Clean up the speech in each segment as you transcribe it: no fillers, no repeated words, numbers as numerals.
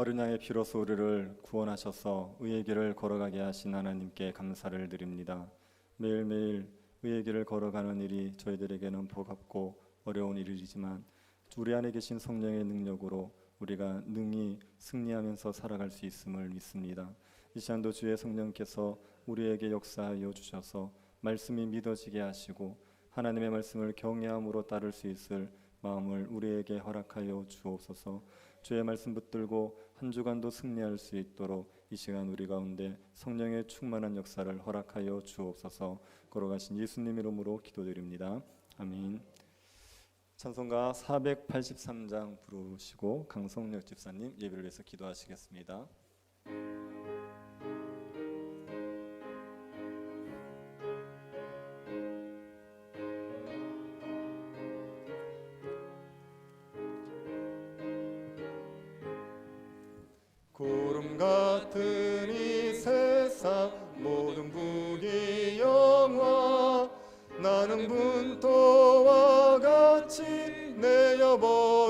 어린 양의 피로써 우리를 구원하셔서 의의 길을 걸어가게 하신 하나님께 감사를 드립니다. 매일매일 의의 길을 걸어가는 일이 저희들에게는 버겁고 어려운 일이지만 우리 안에 계신 성령의 능력으로 우리가 능히 승리하면서 살아갈 수 있음을 믿습니다. 이 시간도 주의 성령께서 우리에게 역사하여 주셔서 말씀이 믿어지게 하시고 하나님의 말씀을 경외함으로 따를 수 있을 마음을 우리에게 허락하여 주옵소서. 주의 말씀 붙들고 한 주간도 승리할 수 있도록 이 시간 우리 가운데 성령의 충만한 역사를 허락하여 주옵소서. 걸어가신 예수님 이름으로 기도드립니다. 아멘. 찬송가 483장 부르시고 강성력 집사님 예배를 위해서 기도하시겠습니다. 구름 같은 이 세상 모든 부귀 영화 나는 분토와 같이 내어버리고서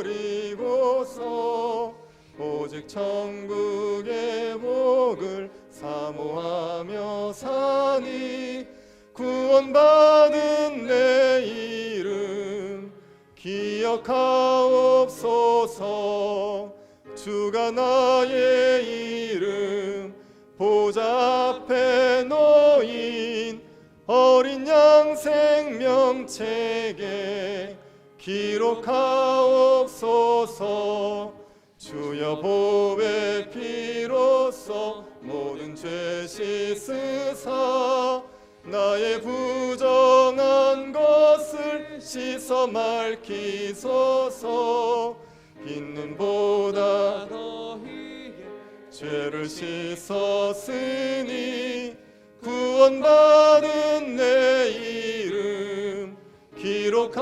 오직 천국의 복을 사모하며 사니 구원받은 내 이름 기억하옵소서. 주가 나의 이름 보좌 앞에 놓인 어린 양 생명책에 기록하옵소서. 주여 보배 피로써 모든 죄 씻으사 나의 부정한 것을 씻어 맑히소서. 있는 보다 너희의 죄를 씻었으니 구원받은 내 이름 기록하옵소서.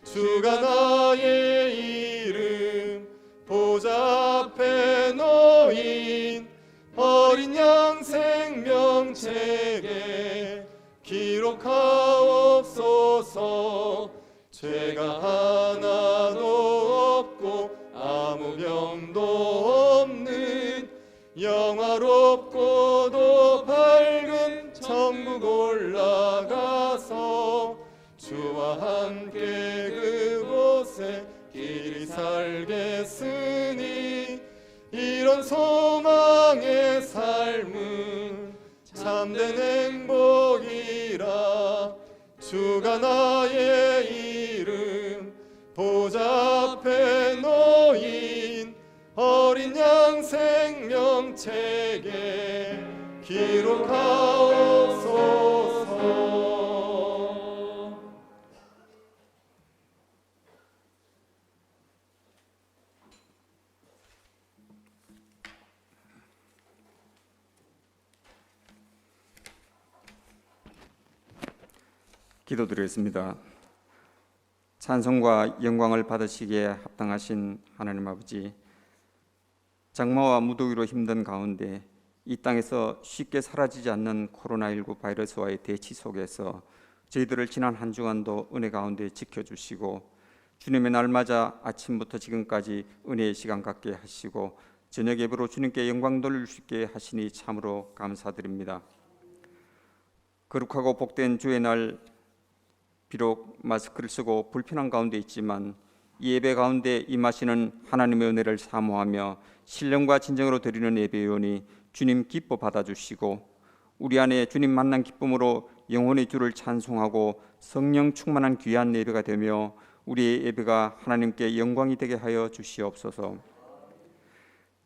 주가 나의 이름 보좌 앞에 놓인 어린 양 생명책에 기록하옵소서. 죄가 하나도 없고 아무 병도 없는 영화롭고도 밝은 천국 올라가서 주와 함께 그곳에 길이 살겠으니 이런 소망의 삶은 참된 행복이라. 주가 나의 이름 보좌 앞에 놓인 어린 양 생명책에 기록하옵소서. 기도드리겠습니다. 찬송과 영광을 받으시기에 합당하신 하나님 아버지, 장마와 무더위로 힘든 가운데 이 땅에서 쉽게 사라지지 않는 코로나19 바이러스와의 대치 속에서 저희들을 지난 한 주간도 은혜 가운데 지켜주시고 주님의 날 맞아 아침부터 지금까지 은혜의 시간 갖게 하시고 저녁 예배로 주님께 영광 돌릴 수 있게 하시니 참으로 감사드립니다. 거룩하고 복된 주의 날, 비록 마스크를 쓰고 불편한 가운데 있지만 이 예배 가운데 임하시는 하나님의 은혜를 사모하며 신령과 진정으로 드리는 예배요니 주님 기뻐 받아주시고 우리 안에 주님 만난 기쁨으로 영혼의 주를 찬송하고 성령 충만한 귀한 예배가 되며 우리의 예배가 하나님께 영광이 되게 하여 주시옵소서.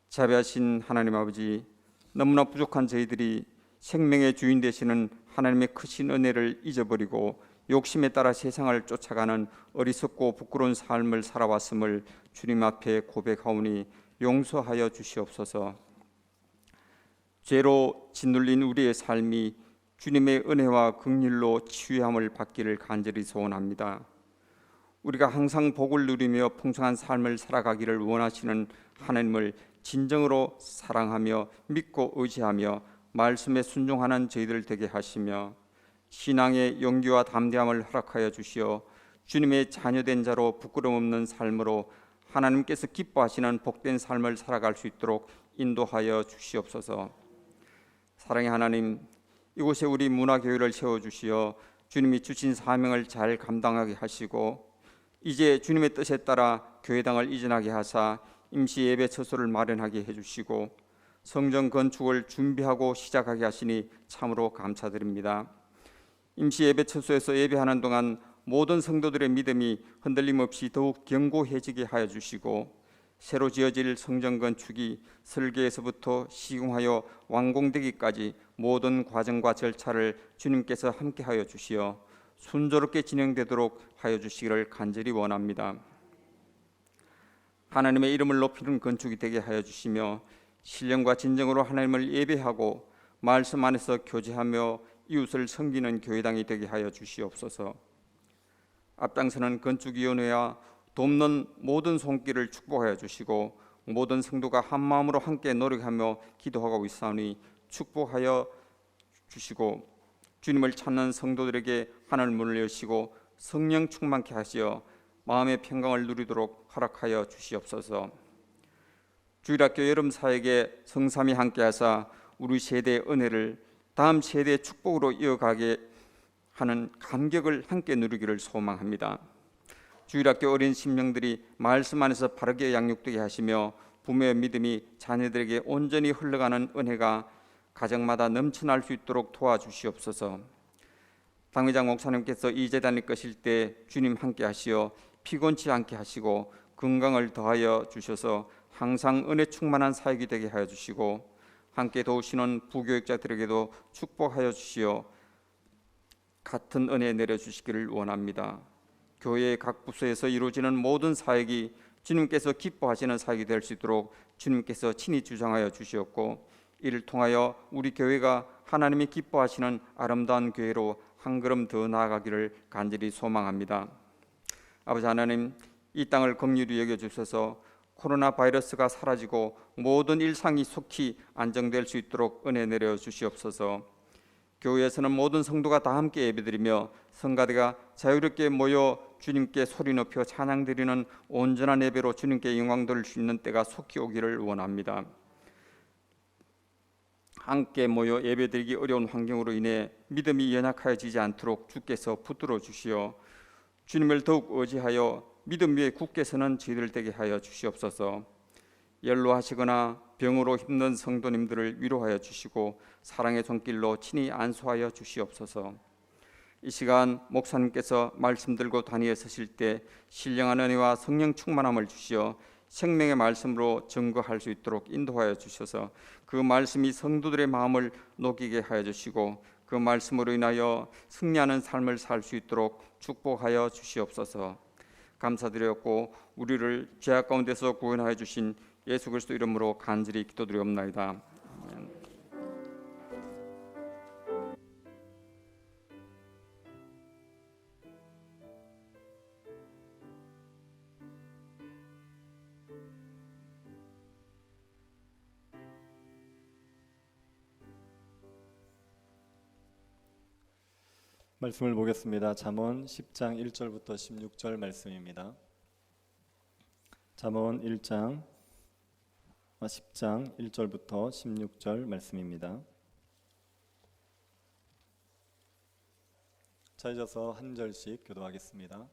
자비하신 하나님 아버지, 너무나 부족한 저희들이 생명의 주인 되시는 하나님의 크신 은혜를 잊어버리고 욕심에 따라 세상을 쫓아가는 어리석고 부끄러운 삶을 살아왔음을 주님 앞에 고백하오니 용서하여 주시옵소서. 죄로 짓눌린 우리의 삶이 주님의 은혜와 긍휼로 치유함을 받기를 간절히 소원합니다. 우리가 항상 복을 누리며 풍성한 삶을 살아가기를 원하시는 하나님을 진정으로 사랑하며 믿고 의지하며 말씀에 순종하는 저희들 되게 하시며 신앙의 용기와 담대함을 허락하여 주시어 주님의 자녀된 자로 부끄러움 없는 삶으로 하나님께서 기뻐하시는 복된 삶을 살아갈 수 있도록 인도하여 주시옵소서. 사랑의 하나님, 이곳에 우리 문화교회를 세워주시어 주님이 주신 사명을 잘 감당하게 하시고 이제 주님의 뜻에 따라 교회당을 이전하게 하사 임시 예배 처소를 마련하게 해주시고 성전 건축을 준비하고 시작하게 하시니 참으로 감사드립니다. 임시 예배 처소에서 예배하는 동안 모든 성도들의 믿음이 흔들림 없이 더욱 견고해지게 하여 주시고 새로 지어질 성전 건축이 설계에서부터 시공하여 완공되기까지 모든 과정과 절차를 주님께서 함께하여 주시어 순조롭게 진행되도록 하여 주시기를 간절히 원합니다. 하나님의 이름을 높이는 건축이 되게 하여 주시며 신령과 진정으로 하나님을 예배하고 말씀 안에서 교제하며 이웃을 섬기는 교회당이 되게 하여 주시옵소서. 앞장서는 건축위원회와 돕는 모든 손길을 축복하여 주시고 모든 성도가 한 마음으로 함께 노력하며 기도하고 있사오니 축복하여 주시고 주님을 찾는 성도들에게 하늘 문을 여시고 성령 충만케 하시어 마음의 평강을 누리도록 허락하여 주시옵소서. 주일학교 여름 사역에 성삼이 함께하사 우리 세대의 은혜를 다음 세대의 축복으로 이어가게 하는 감격을 함께 누리기를 소망합니다. 주일학교 어린 심령들이 말씀 안에서 바르게 양육되게 하시며 부모의 믿음이 자녀들에게 온전히 흘러가는 은혜가 가정마다 넘쳐날 수 있도록 도와주시옵소서. 당회장 목사님께서 이 재단을 끄실 때 주님 함께 하시어 피곤치 않게 하시고 건강을 더하여 주셔서 항상 은혜 충만한 사역이 되게 하여 주시고 함께 도우시는 부교육자들에게도 축복하여 주시어 같은 은혜 내려주시기를 원합니다. 교회의 각 부서에서 이루어지는 모든 사역이 주님께서 기뻐하시는 사역이 될 수 있도록 주님께서 친히 주장하여 주시었고 이를 통하여 우리 교회가 하나님이 기뻐하시는 아름다운 교회로 한 걸음 더 나아가기를 간절히 소망합니다. 아버지 하나님, 이 땅을 긍휼히 여겨주셔서 코로나 바이러스가 사라지고 모든 일상이 속히 안정될 수 있도록 은혜 내려 주시옵소서. 교회에서는 모든 성도가 다 함께 예배드리며 성가대가 자유롭게 모여 주님께 소리 높여 찬양드리는 온전한 예배로 주님께 영광 돌릴 수 있는 때가 속히 오기를 원합니다. 함께 모여 예배드리기 어려운 환경으로 인해 믿음이 연약해지지 않도록 주께서 붙들어 주시어 주님을 더욱 의지하여 믿음 위에 굳게 서는 저희들 되게 하여 주시옵소서. 연로하시거나 병으로 힘든 성도님들을 위로하여 주시고 사랑의 손길로 친히 안수하여 주시옵소서. 이 시간 목사님께서 말씀 들고 단위에 서실 때 신령한 은혜와 성령 충만함을 주시어 생명의 말씀으로 증거할 수 있도록 인도하여 주셔서 그 말씀이 성도들의 마음을 녹이게 하여 주시고 그 말씀으로 인하여 승리하는 삶을 살 수 있도록 축복하여 주시옵소서. 감사드렸고 우리를 죄악 가운데서 구원하여 주신 예수 그리스도 이름으로 간절히 기도드리옵나이다. 아멘. 말씀을 보겠습니다. 잠언 10장 1절부터 16절 말씀입니다. 잠언 10장 1절부터 16절 말씀입니다. 찾으셔서 한 절씩 교도하겠습니다.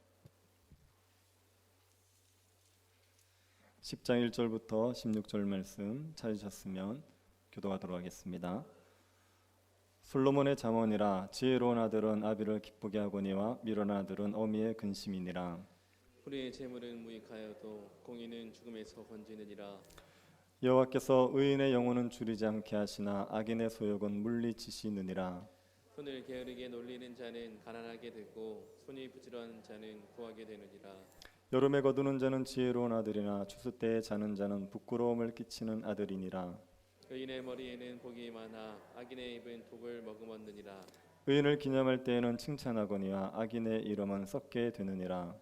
10장 1절부터 16절 말씀 찾으셨으면 교도하도록 하겠습니다. 솔로몬의 잠언이라 지혜로운 아들은 아비를 기쁘게 하거니와 미련한 아들은 어미의 근심이니라. 우리의 재물은 무익하여도 공의는 죽음에서 건지느니라. 여호와께서 의인의 영혼은 줄이지 않게 하시나 악인의 소욕은 물리치시느니라. 손을 게으르게 놀리는 자는 가난하게 되고 손이 부지런한 자는 구하게 되느니라. 여름에 거두는 자는 지혜로운 아들이나 추수 때에 자는 자는 부끄러움을 끼치는 아들이니라. 의인의 머리에는 복이 많아 악인의 입은 독을 머금었느니라. 의인을 기념할 때에는 칭찬하거니와 악인의 이름은 썩게 되느니라.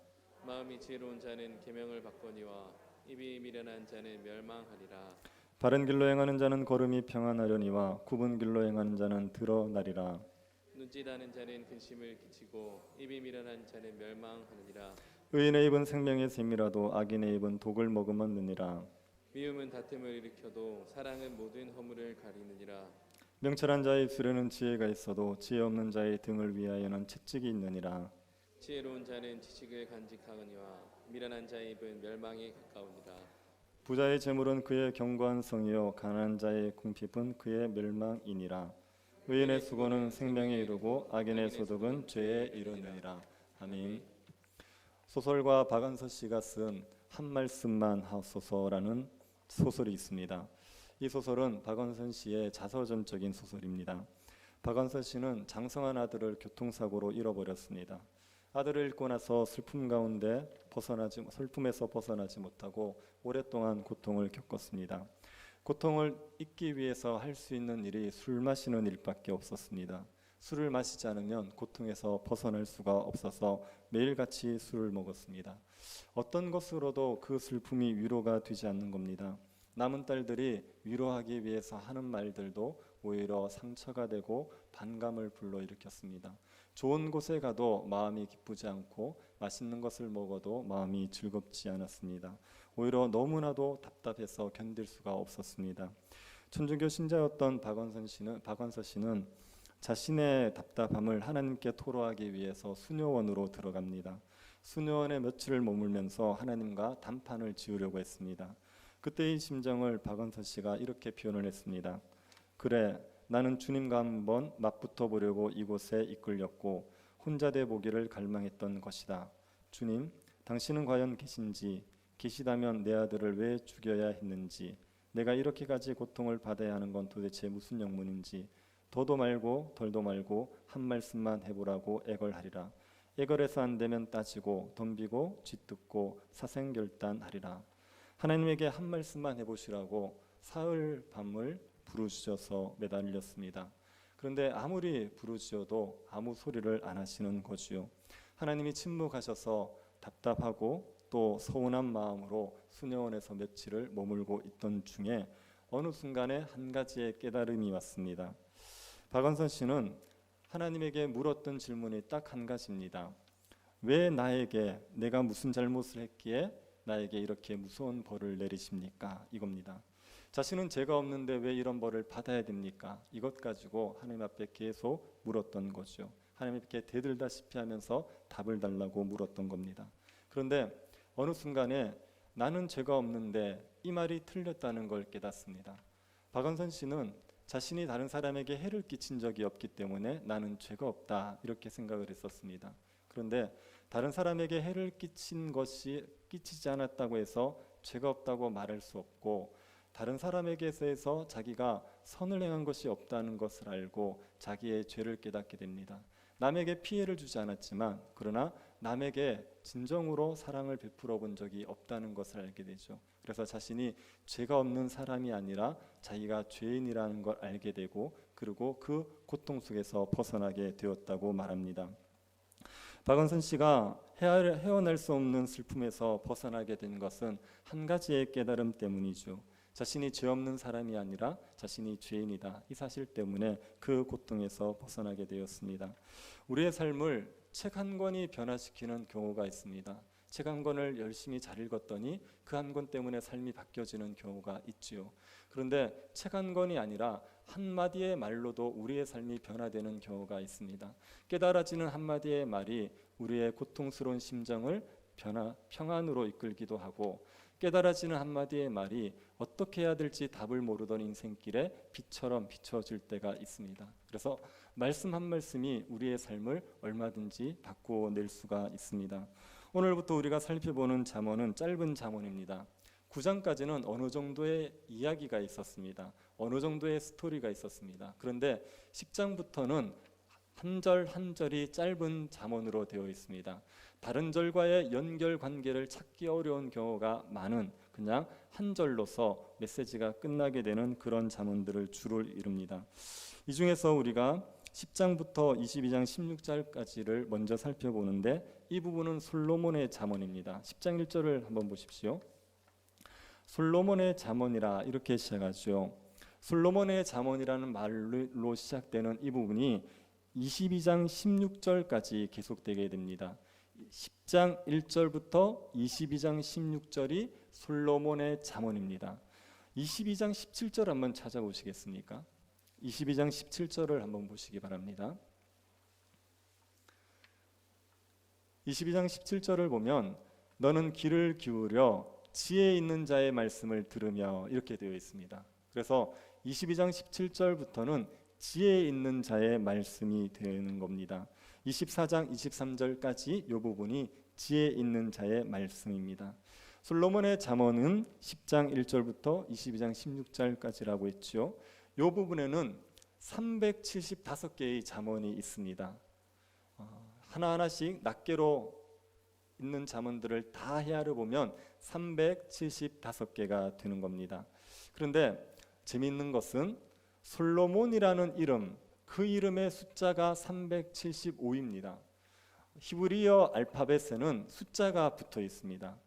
마음이 지혜로운 자는 계명을 받거니와 입이 미련한 자는 멸망하리라. 바른 길로 행하는 자는 걸음이 평안하려니와 굽은 길로 행하는 자는 드러나리라. 눈짓하는 자는 근심을 끼치고 입이 미련한 자는 멸망하느니라. 의인의 입은 생명의 샘이라도 악인의 입은 독을 머금었느니라. 미움은 다툼을 일으켜도 사랑은 모든 허물을 가리느니라. 명철한 자의 입술에는 지혜가 있어도 지혜 없는 자의 등을 위하여는 채찍이 있느니라. 지혜로운 자는 지식을 간직하거니와 미련한 자의 입은 멸망에 가까우니라. 부자의 재물은 그의 견고한 성이요 가난한 자의 궁핍은 그의 멸망이니라. 의인의 수고는 생명에 이르고 악인의 소득은 죄에 이르느니라. 아멘. 소설가 박완서 씨가 쓴 한 말씀만 하소서라는 소설이 있습니다. 이 소설은 박완서 씨의 자서전적인 소설입니다. 박완서 씨는 장성한 아들을 교통사고로 잃어버렸습니다. 아들을 잃고 나서 슬픔에서 벗어나지 못하고 오랫동안 고통을 겪었습니다. 고통을 잊기 위해서 할 수 있는 일이 술 마시는 일밖에 없었습니다. 술을 마시지 않으면 고통에서 벗어날 수가 없어서 매일같이 술을 먹었습니다. 어떤 것으로도 그 슬픔이 위로가 되지 않는 겁니다. 남은 딸들이 위로하기 위해서 하는 말들도 오히려 상처가 되고 반감을 불러일으켰습니다. 좋은 곳에 가도 마음이 기쁘지 않고 맛있는 것을 먹어도 마음이 즐겁지 않았습니다. 오히려 너무나도 답답해서 견딜 수가 없었습니다. 천주교 신자였던 박완서 씨는 자신의 답답함을 하나님께 토로하기 위해서 수녀원으로 들어갑니다. 수녀원에 며칠을 머물면서 하나님과 담판을 지으려고 했습니다. 그때의 심정을 박완서 씨가 이렇게 표현을 했습니다. 그래, 나는 주님과 한번 맞붙어 보려고 이곳에 이끌렸고 혼자 돼 보기를 갈망했던 것이다. 주님, 당신은 과연 계신지, 계시다면 내 아들을 왜 죽여야 했는지, 내가 이렇게까지 고통을 받아야 하는 건 도대체 무슨 영문인지, 더도 말고 덜도 말고 한 말씀만 해보라고 애걸하리라. 애걸해서 안 되면 따지고 덤비고 쥐뜯고 사생결단하리라. 하나님에게 한 말씀만 해보시라고 사흘 밤을 부르짖어서 매달렸습니다. 그런데 아무리 부르짖어도 아무 소리를 안 하시는 거지요. 하나님이 침묵하셔서 답답하고 또 서운한 마음으로 수녀원에서 며칠을 머물고 있던 중에 어느 순간에 한 가지의 깨달음이 왔습니다. 박완서 씨는 하나님에게 물었던 질문이 딱 한 가지입니다. 왜 나에게, 내가 무슨 잘못을 했기에 나에게 이렇게 무서운 벌을 내리십니까? 이겁니다. 자신은 죄가 없는데 왜 이런 벌을 받아야 됩니까? 이것 가지고 하나님 앞에 계속 물었던 거죠. 하나님께 대들다시피 하면서 답을 달라고 물었던 겁니다. 그런데 어느 순간에 나는 죄가 없는데 이 말이 틀렸다는 걸 깨닫습니다. 박완서 씨는 자신이 다른 사람에게 해를 끼친 적이 없기 때문에 나는 죄가 없다 이렇게 생각을 했었습니다. 그런데 다른 사람에게 해를 끼치지 않았다고 해서 죄가 없다고 말할 수 없고, 다른 사람에게서 자기가 선을 행한 것이 없다는 것을 알고 자기의 죄를 깨닫게 됩니다. 남에게 피해를 주지 않았지만 그러나 남에게 진정으로 사랑을 베풀어 본 적이 없다는 것을 알게 되죠. 그래서 자신이 죄가 없는 사람이 아니라 자기가 죄인이라는 걸 알게 되고, 그리고 그 고통 속에서 벗어나게 되었다고 말합니다. 박완서 씨가 헤어날 수 없는 슬픔에서 벗어나게 된 것은 한 가지의 깨달음 때문이죠. 자신이 죄 없는 사람이 아니라 자신이 죄인이다. 이 사실 때문에 그 고통에서 벗어나게 되었습니다. 우리의 삶을 책 한 권이 변화시키는 경우가 있습니다. 책 한 권을 열심히 잘 읽었더니 그 한 권 때문에 삶이 바뀌어지는 경우가 있지요. 그런데 책 한 권이 아니라 한마디의 말로도 우리의 삶이 변화되는 경우가 있습니다. 깨달아지는 한마디의 말이 우리의 고통스러운 심정을 평안으로 이끌기도 하고, 깨달아지는 한마디의 말이 어떻게 해야 될지 답을 모르던 인생길에 빛처럼 비춰질 때가 있습니다. 그래서 말씀 한 말씀이 우리의 삶을 얼마든지 바꿔낼 수가 있습니다. 오늘부터 우리가 살펴보는 잠언은 짧은 잠언입니다. 9장까지는 어느 정도의 이야기가 있었습니다. 어느 정도의 스토리가 있었습니다. 그런데 10장부터는 한 절 한 절이 짧은 잠언으로 되어 있습니다. 다른 절과의 연결 관계를 찾기 어려운 경우가 많은, 그냥 한 절로서 메시지가 끝나게 되는 그런 잠언들을 주를 이룹니다. 이 중에서 우리가 10장부터 22장 16절까지를 먼저 살펴보는데, 이 부분은 솔로몬의 잠언입니다. 10장 1절을 한번 보십시오. 솔로몬의 잠언이라 이렇게 시작하죠. 솔로몬의 잠언이라는 말로 시작되는 이 부분이 22장 16절까지 계속되게 됩니다. 10장 1절부터 22장 16절이 솔로몬의 잠언입니다. 22장 17절 한번 찾아보시겠습니까? 22장 17절을 한번 보시기 바랍니다. 22장 17절을 보면 너는 귀를 기울여 지혜 있는 자의 말씀을 들으며 이렇게 되어 있습니다. 그래서 22장 17절부터는 지혜 있는 자의 말씀이 되는 겁니다. 24장 23절까지 이 부분이 지혜 있는 자의 말씀입니다. 솔로몬의 잠언은 10장 1절부터 22장 16절까지라고 했죠. 이 부분에는 375개의 잠언이 있습니다. 하나하나씩 낱개로 있는 잠언들을 다 헤아려 보면 375개가 되는 겁니다. 그런데 재미있는 것은 솔로몬이라는 이름, 그 이름의 숫자가 375입니다. 히브리어 알파벳에는 숫자가 붙어 있습니다.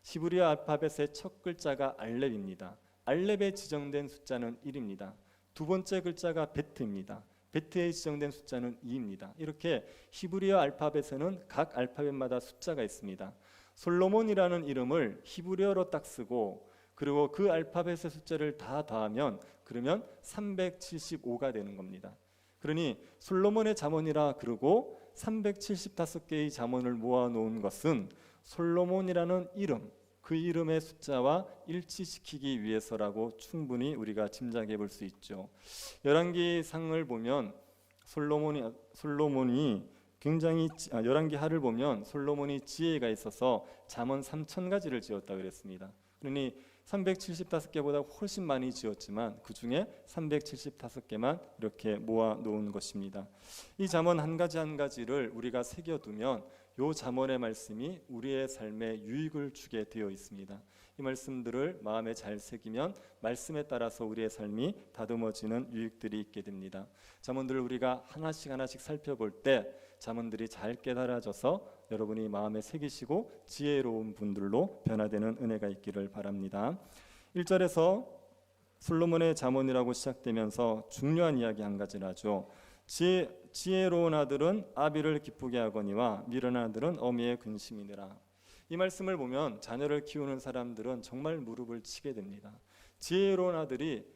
히브리어 알파벳의 첫 글자가 알렙입니다. 알렙에 지정된 숫자는 1입니다. 두 번째 글자가 베트입니다. 베트에 지정된 숫자는 2입니다. 이렇게 히브리어 알파벳에는 각 알파벳마다 숫자가 있습니다. 솔로몬이라는 이름을 히브리어로 딱 쓰고 그리고 그 알파벳의 숫자를 다 더하면 그러면 375가 되는 겁니다. 그러니 솔로몬의 잠언이라 그러고 375개의 잠언을 모아놓은 것은 솔로몬이라는 이름, 그 이름의 숫자와 일치시키기 위해서라고 충분히 우리가 짐작해 볼 수 있죠. 열왕기상을 보면 솔로몬이 굉장히 열왕기하를 보면 솔로몬이 지혜가 있어서 잠언 3,000가지를 지었다 그랬습니다. 그러니 375개보다 훨씬 많이 지었지만 그 중에 375개만 이렇게 모아 놓은 것입니다. 이 잠언 한 가지 한 가지를 우리가 새겨두면 이 잠언의 말씀이 우리의 삶에 유익을 주게 되어 있습니다. 이 말씀들을 마음에 잘 새기면 말씀에 따라서 우리의 삶이 다듬어지는 유익들이 있게 됩니다. 잠언들을 우리가 하나씩 하나씩 살펴볼 때 잠언들이 잘 깨달아져서 여러분이 마음에 새기시고 지혜로운 분들로 변화되는 은혜가 있기를 바랍니다. 1절에서 솔로몬의 잠언이라고 시작되면서 중요한 이야기 한 가지를 하죠. 지혜로운 아들은 아비를 기쁘게 하거니와 미련한 아들은 어미의 근심이니라. 이 말씀을 보면 자녀를 키우는 사람들은 정말 무릎을 치게 됩니다. 지혜로운 아들이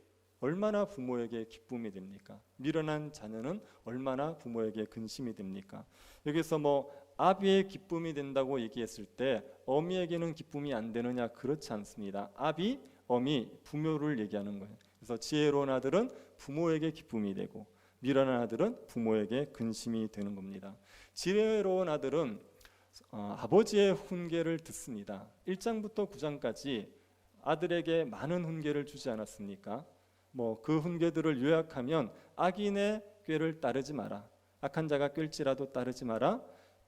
얼마나 부모에게 기쁨이 됩니까? 미련한 자녀는 얼마나 부모에게 근심이 됩니까? 여기서 아비의 기쁨이 된다고 얘기했을 때 어미에게는 기쁨이 안 되느냐? 그렇지 않습니다. 아비, 어미, 부모를 얘기하는 거예요. 그래서 지혜로운 아들은 부모에게 기쁨이 되고 미련한 아들은 부모에게 근심이 되는 겁니다. 지혜로운 아들은 아버지의 훈계를 듣습니다. 1장부터 9장까지 아들에게 많은 훈계를 주지 않았습니까? 그 훈계들을 요약하면 악인의 꾀를 따르지 마라. 악한 자가 꾀일지라도 따르지 마라.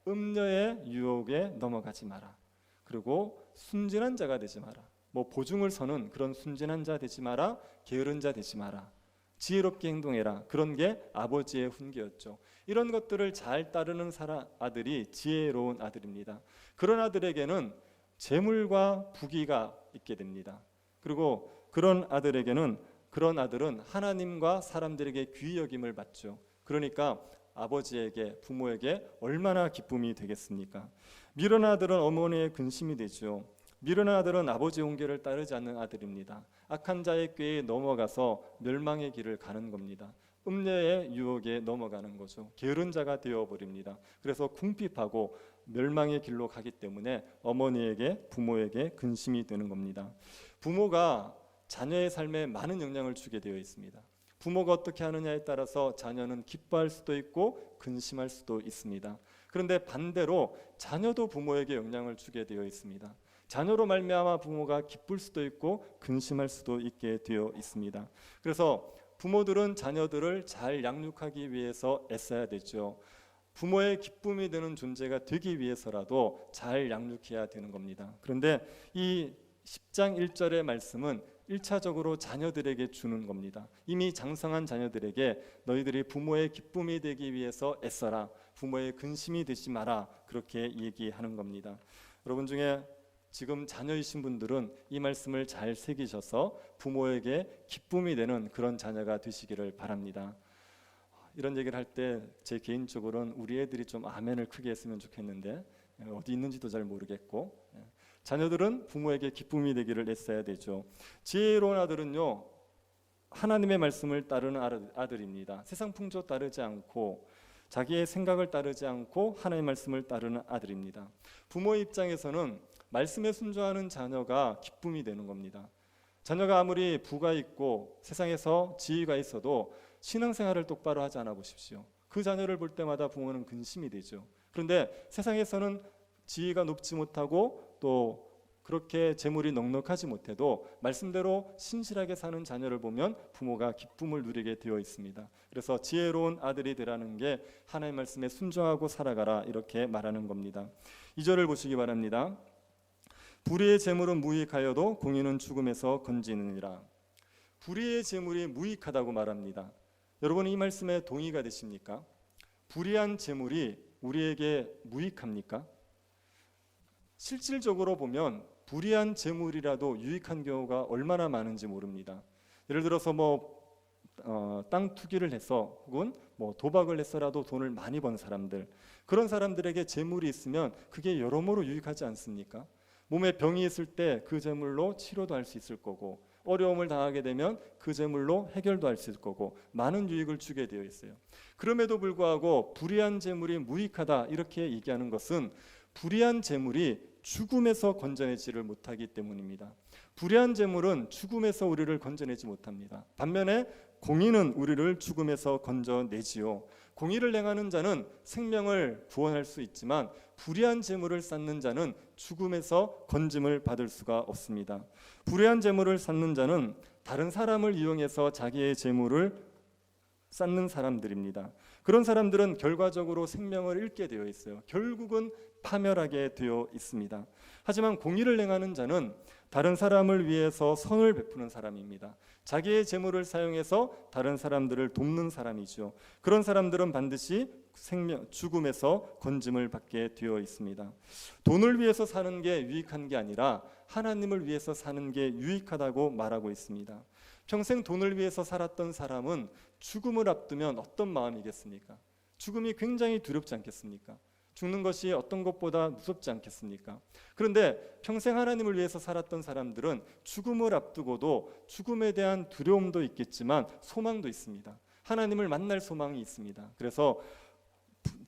음녀의 유혹에 넘어가지 마라. 그리고 순진한 자가 되지 마라. 보증을 서는 그런 순진한 자 되지 마라. 게으른 자 되지 마라. 지혜롭게 행동해라. 그런 게 아버지의 훈계였죠. 이런 것들을 잘 따르는 아들이 지혜로운 아들입니다. 그런 아들에게는 재물과 부귀가 있게 됩니다. 그리고 그런 아들은 하나님과 사람들에게 귀히 여김을 받죠. 그러니까 아버지에게, 부모에게 얼마나 기쁨이 되겠습니까? 미련한 아들은 어머니의 근심이 되죠. 미련한 아들은 아버지의 훈계를 따르지 않는 아들입니다. 악한 자의 꾀에 넘어가서 멸망의 길을 가는 겁니다. 음녀의 유혹에 넘어가는 거죠. 게으른 자가 되어버립니다. 그래서 궁핍하고 멸망의 길로 가기 때문에 어머니에게, 부모에게 근심이 되는 겁니다. 부모가 자녀의 삶에 많은 영향을 주게 되어 있습니다. 부모가 어떻게 하느냐에 따라서 자녀는 기뻐할 수도 있고 근심할 수도 있습니다. 그런데 반대로 자녀도 부모에게 영향을 주게 되어 있습니다. 자녀로 말미암아 부모가 기쁠 수도 있고 근심할 수도 있게 되어 있습니다. 그래서 부모들은 자녀들을 잘 양육하기 위해서 애써야 되죠. 부모의 기쁨이 되는 존재가 되기 위해서라도 잘 양육해야 되는 겁니다. 그런데 이 10장 1절의 말씀은 1차적으로 자녀들에게 주는 겁니다. 이미 장성한 자녀들에게 너희들이 부모의 기쁨이 되기 위해서 애써라. 부모의 근심이 되지 마라. 그렇게 얘기하는 겁니다. 여러분 중에 지금 자녀이신 분들은 이 말씀을 잘 새기셔서 부모에게 기쁨이 되는 그런 자녀가 되시기를 바랍니다. 이런 얘기를 할 때 제 개인적으로는 우리 애들이 좀 아멘을 크게 했으면 좋겠는데 어디 있는지도 잘 모르겠고, 자녀들은 부모에게 기쁨이 되기를 애써야 되죠. 지혜로운 아들은요, 하나님의 말씀을 따르는 아들입니다. 세상 풍조 따르지 않고 자기의 생각을 따르지 않고 하나님의 말씀을 따르는 아들입니다. 부모의 입장에서는 말씀에 순종하는 자녀가 기쁨이 되는 겁니다. 자녀가 아무리 부가 있고 세상에서 지위가 있어도 신앙생활을 똑바로 하지 않아 보십시오. 그 자녀를 볼 때마다 부모는 근심이 되죠. 그런데 세상에서는 지위가 높지 못하고 또 그렇게 재물이 넉넉하지 못해도 말씀대로 신실하게 사는 자녀를 보면 부모가 기쁨을 누리게 되어 있습니다. 그래서 지혜로운 아들이 되라는 게 하나님의 말씀에 순종하고 살아가라, 이렇게 말하는 겁니다. 2절을 보시기 바랍니다. 불의의 재물은 무익하여도 공의는 죽음에서 건지느니라. 불의의 재물이 무익하다고 말합니다. 여러분, 이 말씀에 동의가 되십니까? 불의한 재물이 우리에게 무익합니까? 실질적으로 보면 불의한 재물이라도 유익한 경우가 얼마나 많은지 모릅니다. 예를 들어서 땅 투기를 해서 혹은 도박을 해서라도 돈을 많이 번 사람들, 그런 사람들에게 재물이 있으면 그게 여러모로 유익하지 않습니까? 몸에 병이 있을 때 그 재물로 치료도 할 수 있을 거고, 어려움을 당하게 되면 그 재물로 해결도 할 수 있을 거고, 많은 유익을 주게 되어 있어요. 그럼에도 불구하고 불의한 재물이 무익하다, 이렇게 얘기하는 것은 불의한 재물이 죽음에서 건져내지를 못하기 때문입니다. 불의한 재물은 죽음에서 우리를 건져내지 못합니다. 반면에 공의는 우리를 죽음에서 건져내지요. 공의를 행하는 자는 생명을 구원할 수 있지만 불의한 재물을 쌓는 자는 죽음에서 건짐을 받을 수가 없습니다. 불의한 재물을 쌓는 자는 다른 사람을 이용해서 자기의 재물을 쌓는 사람들입니다. 그런 사람들은 결과적으로 생명을 잃게 되어 있어요. 결국은 파멸하게 되어 있습니다. 하지만 공의를 행하는 자는 다른 사람을 위해서 선을 베푸는 사람입니다. 자기의 재물을 사용해서 다른 사람들을 돕는 사람이죠. 그런 사람들은 반드시 죽음에서 건짐을 받게 되어 있습니다. 돈을 위해서 사는 게 유익한 게 아니라 하나님을 위해서 사는 게 유익하다고 말하고 있습니다. 평생 돈을 위해서 살았던 사람은 죽음을 앞두면 어떤 마음이겠습니까? 죽음이 굉장히 두렵지 않겠습니까? 죽는 것이 어떤 것보다 무섭지 않겠습니까? 그런데 평생 하나님을 위해서 살았던 사람들은 죽음을 앞두고도 죽음에 대한 두려움도 있겠지만 소망도 있습니다. 하나님을 만날 소망이 있습니다. 그래서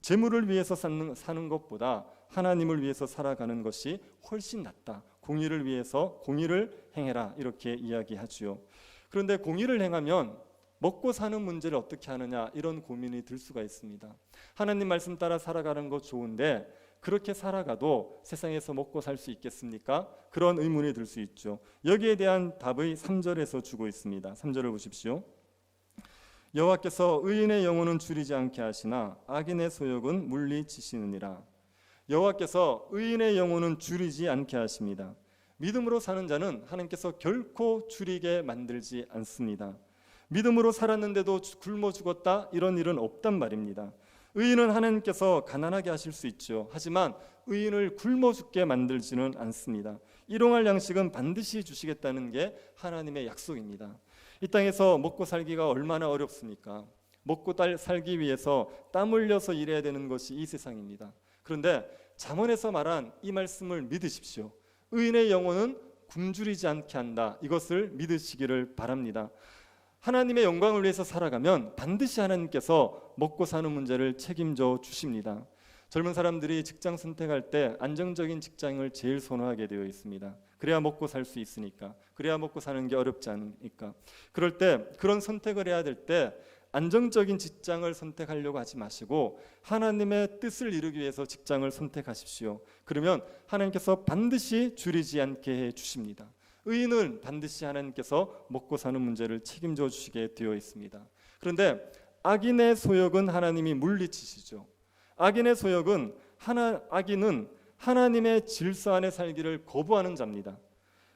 재물을 위해서 사는 것보다 하나님을 위해서 살아가는 것이 훨씬 낫다. 공의를 위해서 공의를 행해라, 이렇게 이야기하지요. 그런데 공의를 행하면 먹고 사는 문제를 어떻게 하느냐, 이런 고민이 들 수가 있습니다. 하나님 말씀 따라 살아가는 것 좋은데 그렇게 살아가도 세상에서 먹고 살 수 있겠습니까? 그런 의문이 들 수 있죠. 여기에 대한 답의 3절에서 주고 있습니다. 3절을 보십시오. 여호와께서 의인의 영혼은 줄이지 않게 하시나 악인의 소욕은 물리치시느니라. 여호와께서 의인의 영혼은 줄이지 않게 하십니다. 믿음으로 사는 자는 하나님께서 결코 줄이게 만들지 않습니다. 믿음으로 살았는데도 굶어 죽었다, 이런 일은 없단 말입니다. 의인은 하나님께서 가난하게 하실 수 있죠. 하지만 의인을 굶어 죽게 만들지는 않습니다. 일용할 양식은 반드시 주시겠다는 게 하나님의 약속입니다. 이 땅에서 먹고 살기가 얼마나 어렵습니까? 먹고 살기 위해서 땀 흘려서 일해야 되는 것이 이 세상입니다. 그런데 잠언에서 말한 이 말씀을 믿으십시오. 의인의 영혼은 굶주리지 않게 한다. 이것을 믿으시기를 바랍니다. 하나님의 영광을 위해서 살아가면 반드시 하나님께서 먹고 사는 문제를 책임져 주십니다. 젊은 사람들이 직장 선택할 때 안정적인 직장을 제일 선호하게 되어 있습니다. 그래야 먹고 살 수 있으니까, 그래야 먹고 사는 게 어렵지 않으니까. 그럴 때 그런 선택을 해야 될 때 안정적인 직장을 선택하려고 하지 마시고 하나님의 뜻을 이루기 위해서 직장을 선택하십시오. 그러면 하나님께서 반드시 줄이지 않게 해 주십니다. 의인은 반드시 하나님께서 먹고 사는 문제를 책임져 주시게 되어 있습니다. 그런데 악인의 소욕은 하나님이 물리치시죠. 악인의 소욕은 악인은 하나님의 질서 안에 살기를 거부하는 자입니다.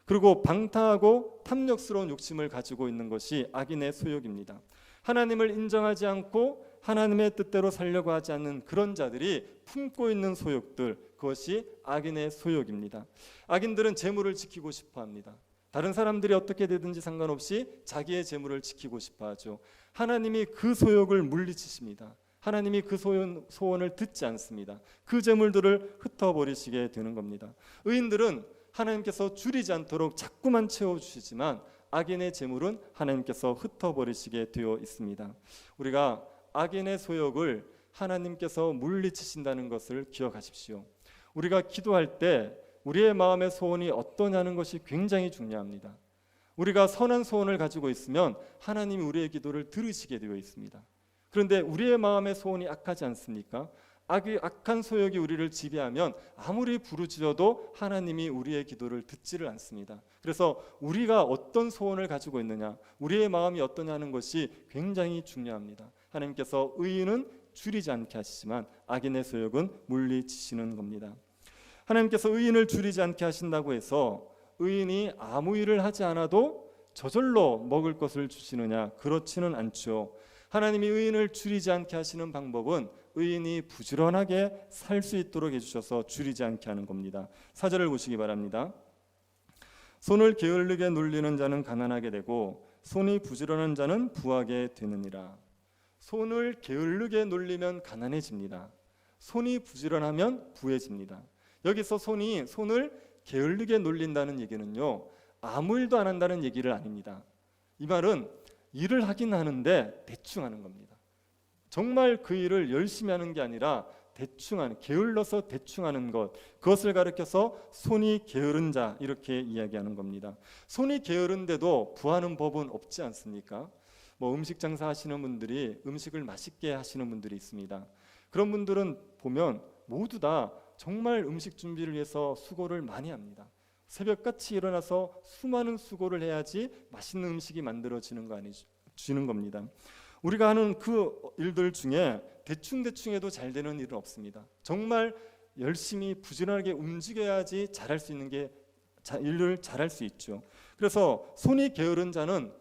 그리고 방탕하고 탐욕스러운 욕심을 가지고 있는 것이 악인의 소욕입니다. 하나님을 인정하지 않고 하나님의 뜻대로 살려고 하지 않는 그런 자들이 품고 있는 소욕들, 그것이 악인의 소욕입니다. 악인들은 재물을 지키고 싶어 합니다. 다른 사람들이 어떻게 되든지 상관없이 자기의 재물을 지키고 싶어 하죠. 하나님이 그 소욕을 물리치십니다. 하나님이 그 소원을 듣지 않습니다. 그 재물들을 흩어버리시게 되는 겁니다. 의인들은 하나님께서 줄이지 않도록 자꾸만 채워주시지만 악인의 재물은 하나님께서 흩어버리시게 되어 있습니다. 우리가 악인의 소욕을 하나님께서 물리치신다는 것을 기억하십시오. 우리가 기도할 때 우리의 마음의 소원이 어떠냐는 것이 굉장히 중요합니다. 우리가 선한 소원을 가지고 있으면 하나님이 우리의 기도를 들으시게 되어 있습니다. 그런데 우리의 마음의 소원이 악하지 않습니까? 악한 소욕이 우리를 지배하면 아무리 부르짖어도 하나님이 우리의 기도를 듣지를 않습니다. 그래서 우리가 어떤 소원을 가지고 있느냐, 우리의 마음이 어떠냐는 것이 굉장히 중요합니다. 하나님께서 의인은 줄이지 않게 하시지만 악인의 소욕은 물리치시는 겁니다. 하나님께서 의인을 줄이지 않게 하신다고 해서 의인이 아무 일을 하지 않아도 저절로 먹을 것을 주시느냐, 그렇지는 않죠. 하나님이 의인을 줄이지 않게 하시는 방법은 의인이 부지런하게 살 수 있도록 해주셔서 줄이지 않게 하는 겁니다. 4절을 보시기 바랍니다. 손을 게을르게 놀리는 자는 가난하게 되고 손이 부지런한 자는 부하게 되느니라. 손을 게을르게 놀리면 가난해집니다. 손이 부지런하면 부해집니다. 여기서 손을 게을르게 놀린다는 얘기는요, 아무 일도 안 한다는 얘기를 아닙니다. 이 말은 일을 하긴 하는데 대충 하는 겁니다. 정말 그 일을 열심히 하는 게 아니라 대충 하는, 게을러서 대충 하는 것, 그것을 가리켜서 손이 게으른 자, 이렇게 이야기하는 겁니다. 손이 게으른데도 부하는 법은 없지 않습니까? 음식 장사 하시는 분들이, 음식을 맛있게 하시는 분들이 있습니다. 그런 분들은 보면 모두 다 정말 음식 준비를 위해서 수고를 많이 합니다. 새벽같이 일어나서 수많은 수고를 해야지 맛있는 음식이 만들어지는 겁니다. 우리가 하는 그 일들 중에 대충 해도 잘 되는 일은 없습니다. 정말 열심히 부지런하게 움직여야지 잘할 수 있는 게 일을 잘할 수 있죠. 그래서 손이 게으른 자는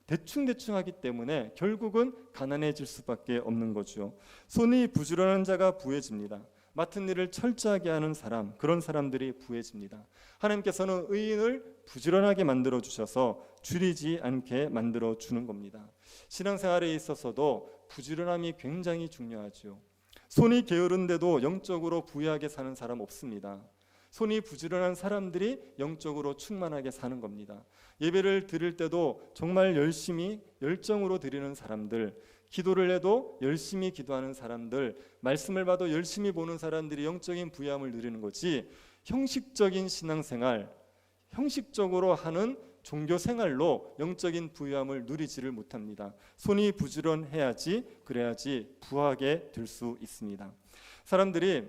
대충 하기 때문에 결국은 가난해질 수밖에 없는 거죠. 손이 부지런한 자가 부해집니다. 맡은 일을 철저하게 하는 사람, 그런 사람들이 부해집니다. 하나님께서는 의인을 부지런하게 만들어 주셔서 줄이지 않게 만들어 주는 겁니다. 신앙생활에 있어서도 부지런함이 굉장히 중요하죠. 손이 게으른데도 영적으로 부유하게 사는 사람 없습니다. 손이 부지런한 사람들이 영적으로 충만하게 사는 겁니다. 예배를 드릴 때도 정말 열심히 열정으로 드리는 사람들, 기도를 해도 열심히 기도하는 사람들, 말씀을 봐도 열심히 보는 사람들이 영적인 부유함을 누리는 거지, 형식적인 신앙생활, 형식적으로 하는 종교생활로 영적인 부유함을 누리지를 못합니다. 손이 부지런해야지, 그래야지 부하게 될 수 있습니다. 사람들이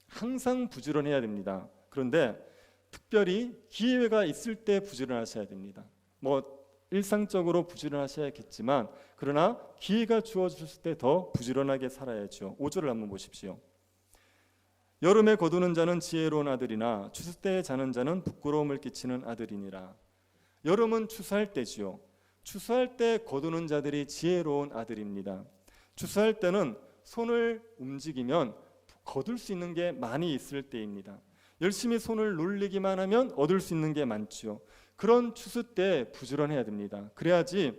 항상 부지런해야 됩니다. 그런데 특별히 기회가 있을 때 부지런하셔야 됩니다. 일상적으로 부지런하셔야겠지만, 그러나 기회가 주어졌을 때 더 부지런하게 살아야죠. 5절을 한번 보십시오. 여름에 거두는 자는 지혜로운 아들이나 추수 때에 자는 자는 부끄러움을 끼치는 아들이니라. 여름은 추수할 때지요. 추수할 때 거두는 자들이 지혜로운 아들입니다. 추수할 때는 손을 움직이면 거둘 수 있는 게 많이 있을 때입니다. 열심히 손을 놀리기만 하면 얻을 수 있는 게 많죠. 그런 추수 때 부지런해야 됩니다. 그래야지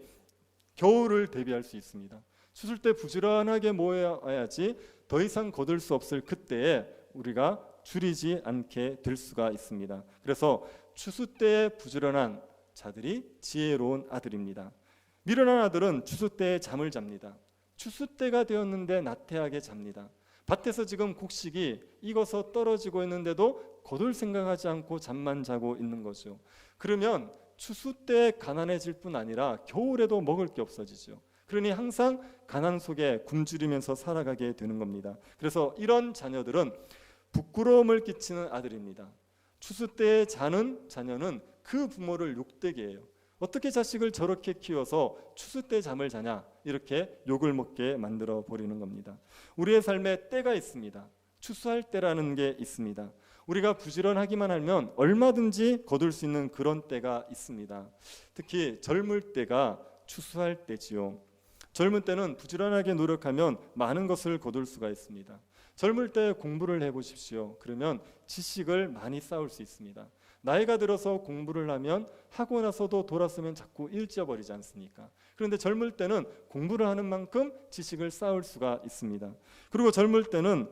겨울을 대비할 수 있습니다. 추수 때 부지런하게 모여야지 더 이상 거둘 수 없을 그때에 우리가 줄이지 않게 될 수가 있습니다. 그래서 추수 때에 부지런한 자들이 지혜로운 아들입니다. 미련한 아들은 추수 때에 잠을 잡니다. 추수 때가 되었는데 나태하게 잡니다. 밭에서 지금 곡식이 익어서 떨어지고 있는데도 거둘 생각하지 않고 잠만 자고 있는 거죠. 그러면 추수 때 가난해질 뿐 아니라 겨울에도 먹을 게 없어지죠. 그러니 항상 가난 속에 굶주리면서 살아가게 되는 겁니다. 그래서 이런 자녀들은 부끄러움을 끼치는 아들입니다. 추수 때에 자는 자녀는 그 부모를 욕되게 해요. 어떻게 자식을 저렇게 키워서 추수 때 잠을 자냐, 이렇게 욕을 먹게 만들어 버리는 겁니다. 우리의 삶에 때가 있습니다. 추수할 때라는 게 있습니다. 우리가 부지런하기만 하면 얼마든지 거둘 수 있는 그런 때가 있습니다. 특히 젊을 때가 추수할 때지요. 젊을 때는 부지런하게 노력하면 많은 것을 거둘 수가 있습니다. 젊을 때 공부를 해보십시오. 그러면 지식을 많이 쌓을 수 있습니다. 나이가 들어서 공부를 하면 하고 나서도 돌아서면 자꾸 잊어버리지 않습니까? 그런데 젊을 때는 공부를 하는 만큼 지식을 쌓을 수가 있습니다. 그리고 젊을 때는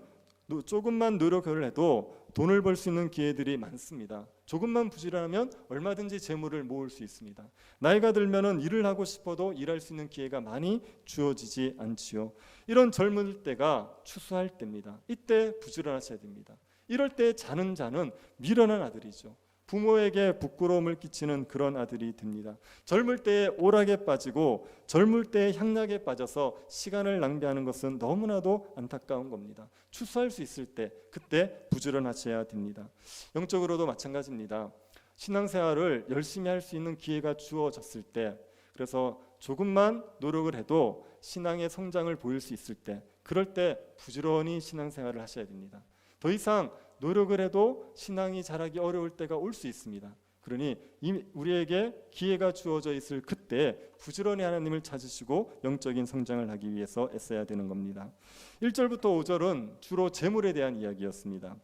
조금만 노력을 해도 돈을 벌 수 있는 기회들이 많습니다. 조금만 부지런하면 얼마든지 재물을 모을 수 있습니다. 나이가 들면은 일을 하고 싶어도 일할 수 있는 기회가 많이 주어지지 않지요. 이런 젊을 때가 추수할 때입니다. 이때 부지런하셔야 됩니다. 이럴 때 자는 자는 미련한 아들이죠. 부모에게 부끄러움을 끼치는 그런 아들이 됩니다. 젊을 때에 오락에 빠지고 젊을 때에 향락에 빠져서 시간을 낭비하는 것은 너무나도 안타까운 겁니다. 추수할 수 있을 때 그때 부지런하셔야 됩니다. 영적으로도 마찬가지입니다. 신앙생활을 열심히 할 수 있는 기회가 주어졌을 때, 그래서 조금만 노력을 해도 신앙의 성장을 보일 수 있을 때, 그럴 때 부지런히 신앙생활을 하셔야 됩니다. 더 이상 노력을 해도 신앙이 자라기 어려울 때가 올 수 있습니다. 그러니 우리에게 기회가 주어져 있을 그때 부지런히 하나님을 찾으시고 영적인 성장을 하기 위해서 애써야 되는 겁니다. 1절부터 5절은 주로 재물에 대한 이야기였습니다.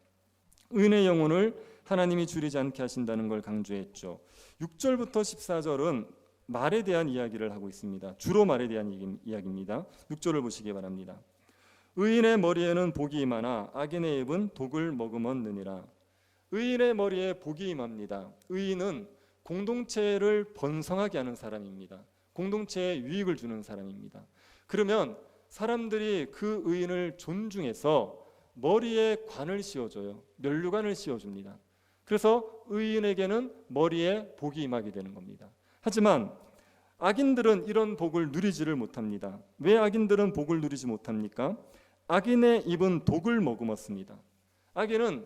의인의 영혼을 하나님이 줄이지 않게 하신다는 걸 강조했죠. 6절부터 14절은 말에 대한 이야기를 하고 있습니다. 주로 말에 대한 이야기입니다. 6절을 보시기 바랍니다. 의인의 머리에는 복이 임하나 악인의 입은 독을 머금었느니라. 의인의 머리에 복이 임합니다. 의인은 공동체를 번성하게 하는 사람입니다. 공동체에 유익을 주는 사람입니다. 그러면 사람들이 그 의인을 존중해서 머리에 관을 씌워줘요. 면류관을 씌워줍니다. 그래서 의인에게는 머리에 복이 임하게 되는 겁니다. 하지만 악인들은 이런 복을 누리지를 못합니다. 왜 악인들은 복을 누리지 못합니까? 악인의 입은 독을 머금었습니다. 악인은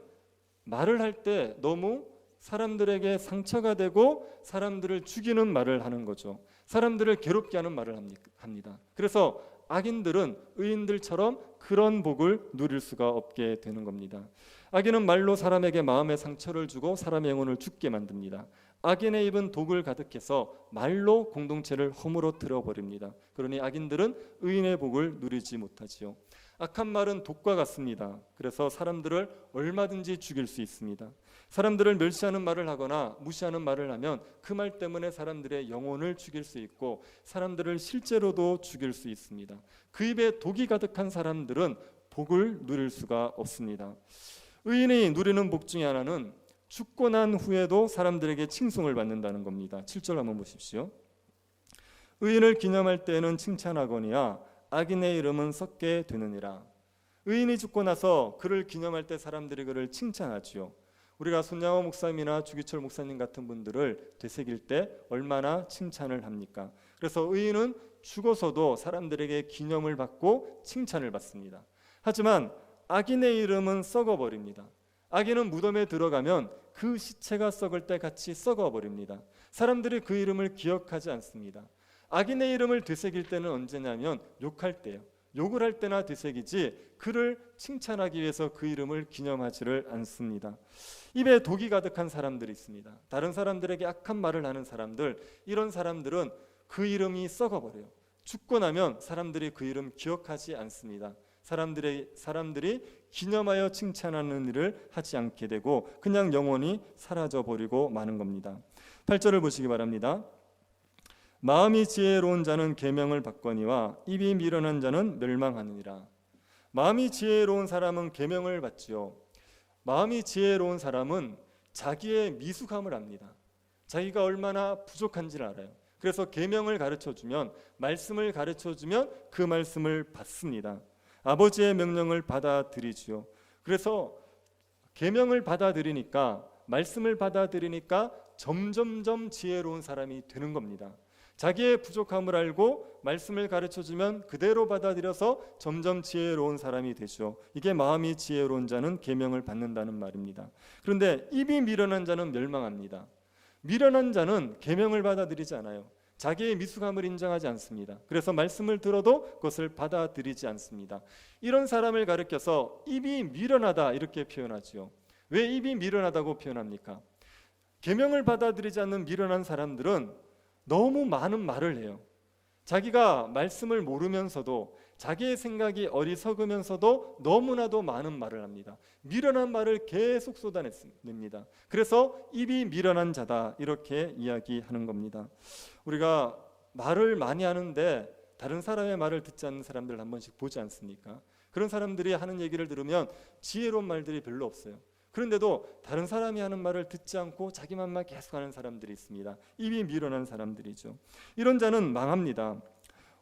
말을 할 때 너무 사람들에게 상처가 되고 사람들을 죽이는 말을 하는 거죠. 사람들을 괴롭게 하는 말을 합니다. 그래서 악인들은 의인들처럼 그런 복을 누릴 수가 없게 되는 겁니다. 악인은 말로 사람에게 마음의 상처를 주고 사람의 영혼을 죽게 만듭니다. 악인의 입은 독을 가득해서 말로 공동체를 허물어뜨려 버립니다. 그러니 악인들은 의인의 복을 누리지 못하지요. 악한 말은 독과 같습니다. 그래서 사람들을 얼마든지 죽일 수 있습니다. 사람들을 멸시하는 말을 하거나 무시하는 말을 하면 그 말 때문에 사람들의 영혼을 죽일 수 있고 사람들을 실제로도 죽일 수 있습니다. 그 입에 독이 가득한 사람들은 복을 누릴 수가 없습니다. 의인이 누리는 복 중에 하나는 죽고 난 후에도 사람들에게 칭송을 받는다는 겁니다. 7절 한번 보십시오. 의인을 기념할 때에는 칭찬하거니와 악인의 이름은 썩게 되느니라. 의인이 죽고 나서 그를 기념할 때 사람들이 그를 칭찬하지요. 우리가 손양호 목사님이나 주기철 목사님 같은 분들을 되새길 때 얼마나 칭찬을 합니까? 그래서 의인은 죽어서도 사람들에게 기념을 받고 칭찬을 받습니다. 하지만 악인의 이름은 썩어버립니다. 악인은 무덤에 들어가면 그 시체가 썩을 때 같이 썩어버립니다. 사람들이 그 이름을 기억하지 않습니다. 악인의 이름을 되새길 때는 언제냐면 욕할 때요. 욕을 할 때나 되새기지 그를 칭찬하기 위해서 그 이름을 기념하지를 않습니다. 입에 독이 가득한 사람들이 있습니다. 다른 사람들에게 악한 말을 하는 사람들, 이런 사람들은 그 이름이 썩어버려요. 죽고 나면 사람들이 그 이름 기억하지 않습니다. 사람들이 기념하여 칭찬하는 일을 하지 않게 되고 그냥 영원히 사라져버리고 마는 겁니다. 8절을 보시기 바랍니다. 마음이 지혜로운 자는 계명을 받거니와 입이 미련한 자는 멸망하느니라. 마음이 지혜로운 사람은 계명을 받지요. 마음이 지혜로운 사람은 자기의 미숙함을 압니다. 자기가 얼마나 부족한지를 알아요. 그래서 계명을 가르쳐주면, 말씀을 가르쳐주면 그 말씀을 받습니다. 아버지의 명령을 받아들이지요. 그래서 계명을 받아들이니까, 말씀을 받아들이니까 점점점 지혜로운 사람이 되는 겁니다. 자기의 부족함을 알고 말씀을 가르쳐주면 그대로 받아들여서 점점 지혜로운 사람이 되죠. 이게 마음이 지혜로운 자는 계명을 받는다는 말입니다. 그런데 입이 미련한 자는 멸망합니다. 미련한 자는 계명을 받아들이지 않아요. 자기의 미숙함을 인정하지 않습니다. 그래서 말씀을 들어도 그것을 받아들이지 않습니다. 이런 사람을 가리켜서 입이 미련하다 이렇게 표현하지요. 왜 입이 미련하다고 표현합니까? 계명을 받아들이지 않는 미련한 사람들은 너무 많은 말을 해요. 자기가 말씀을 모르면서도 자기의 생각이 어리석으면서도 너무나도 많은 말을 합니다. 미련한 말을 계속 쏟아냅니다. 그래서 입이 미련한 자다 이렇게 이야기하는 겁니다. 우리가 말을 많이 하는데 다른 사람의 말을 듣지 않는 사람들 한 번씩 보지 않습니까? 그런 사람들이 하는 얘기를 들으면 지혜로운 말들이 별로 없어요. 그런데도 다른 사람이 하는 말을 듣지 않고 자기 말만 계속하는 사람들이 있습니다. 입이 미련한 사람들이죠. 이런 자는 망합니다.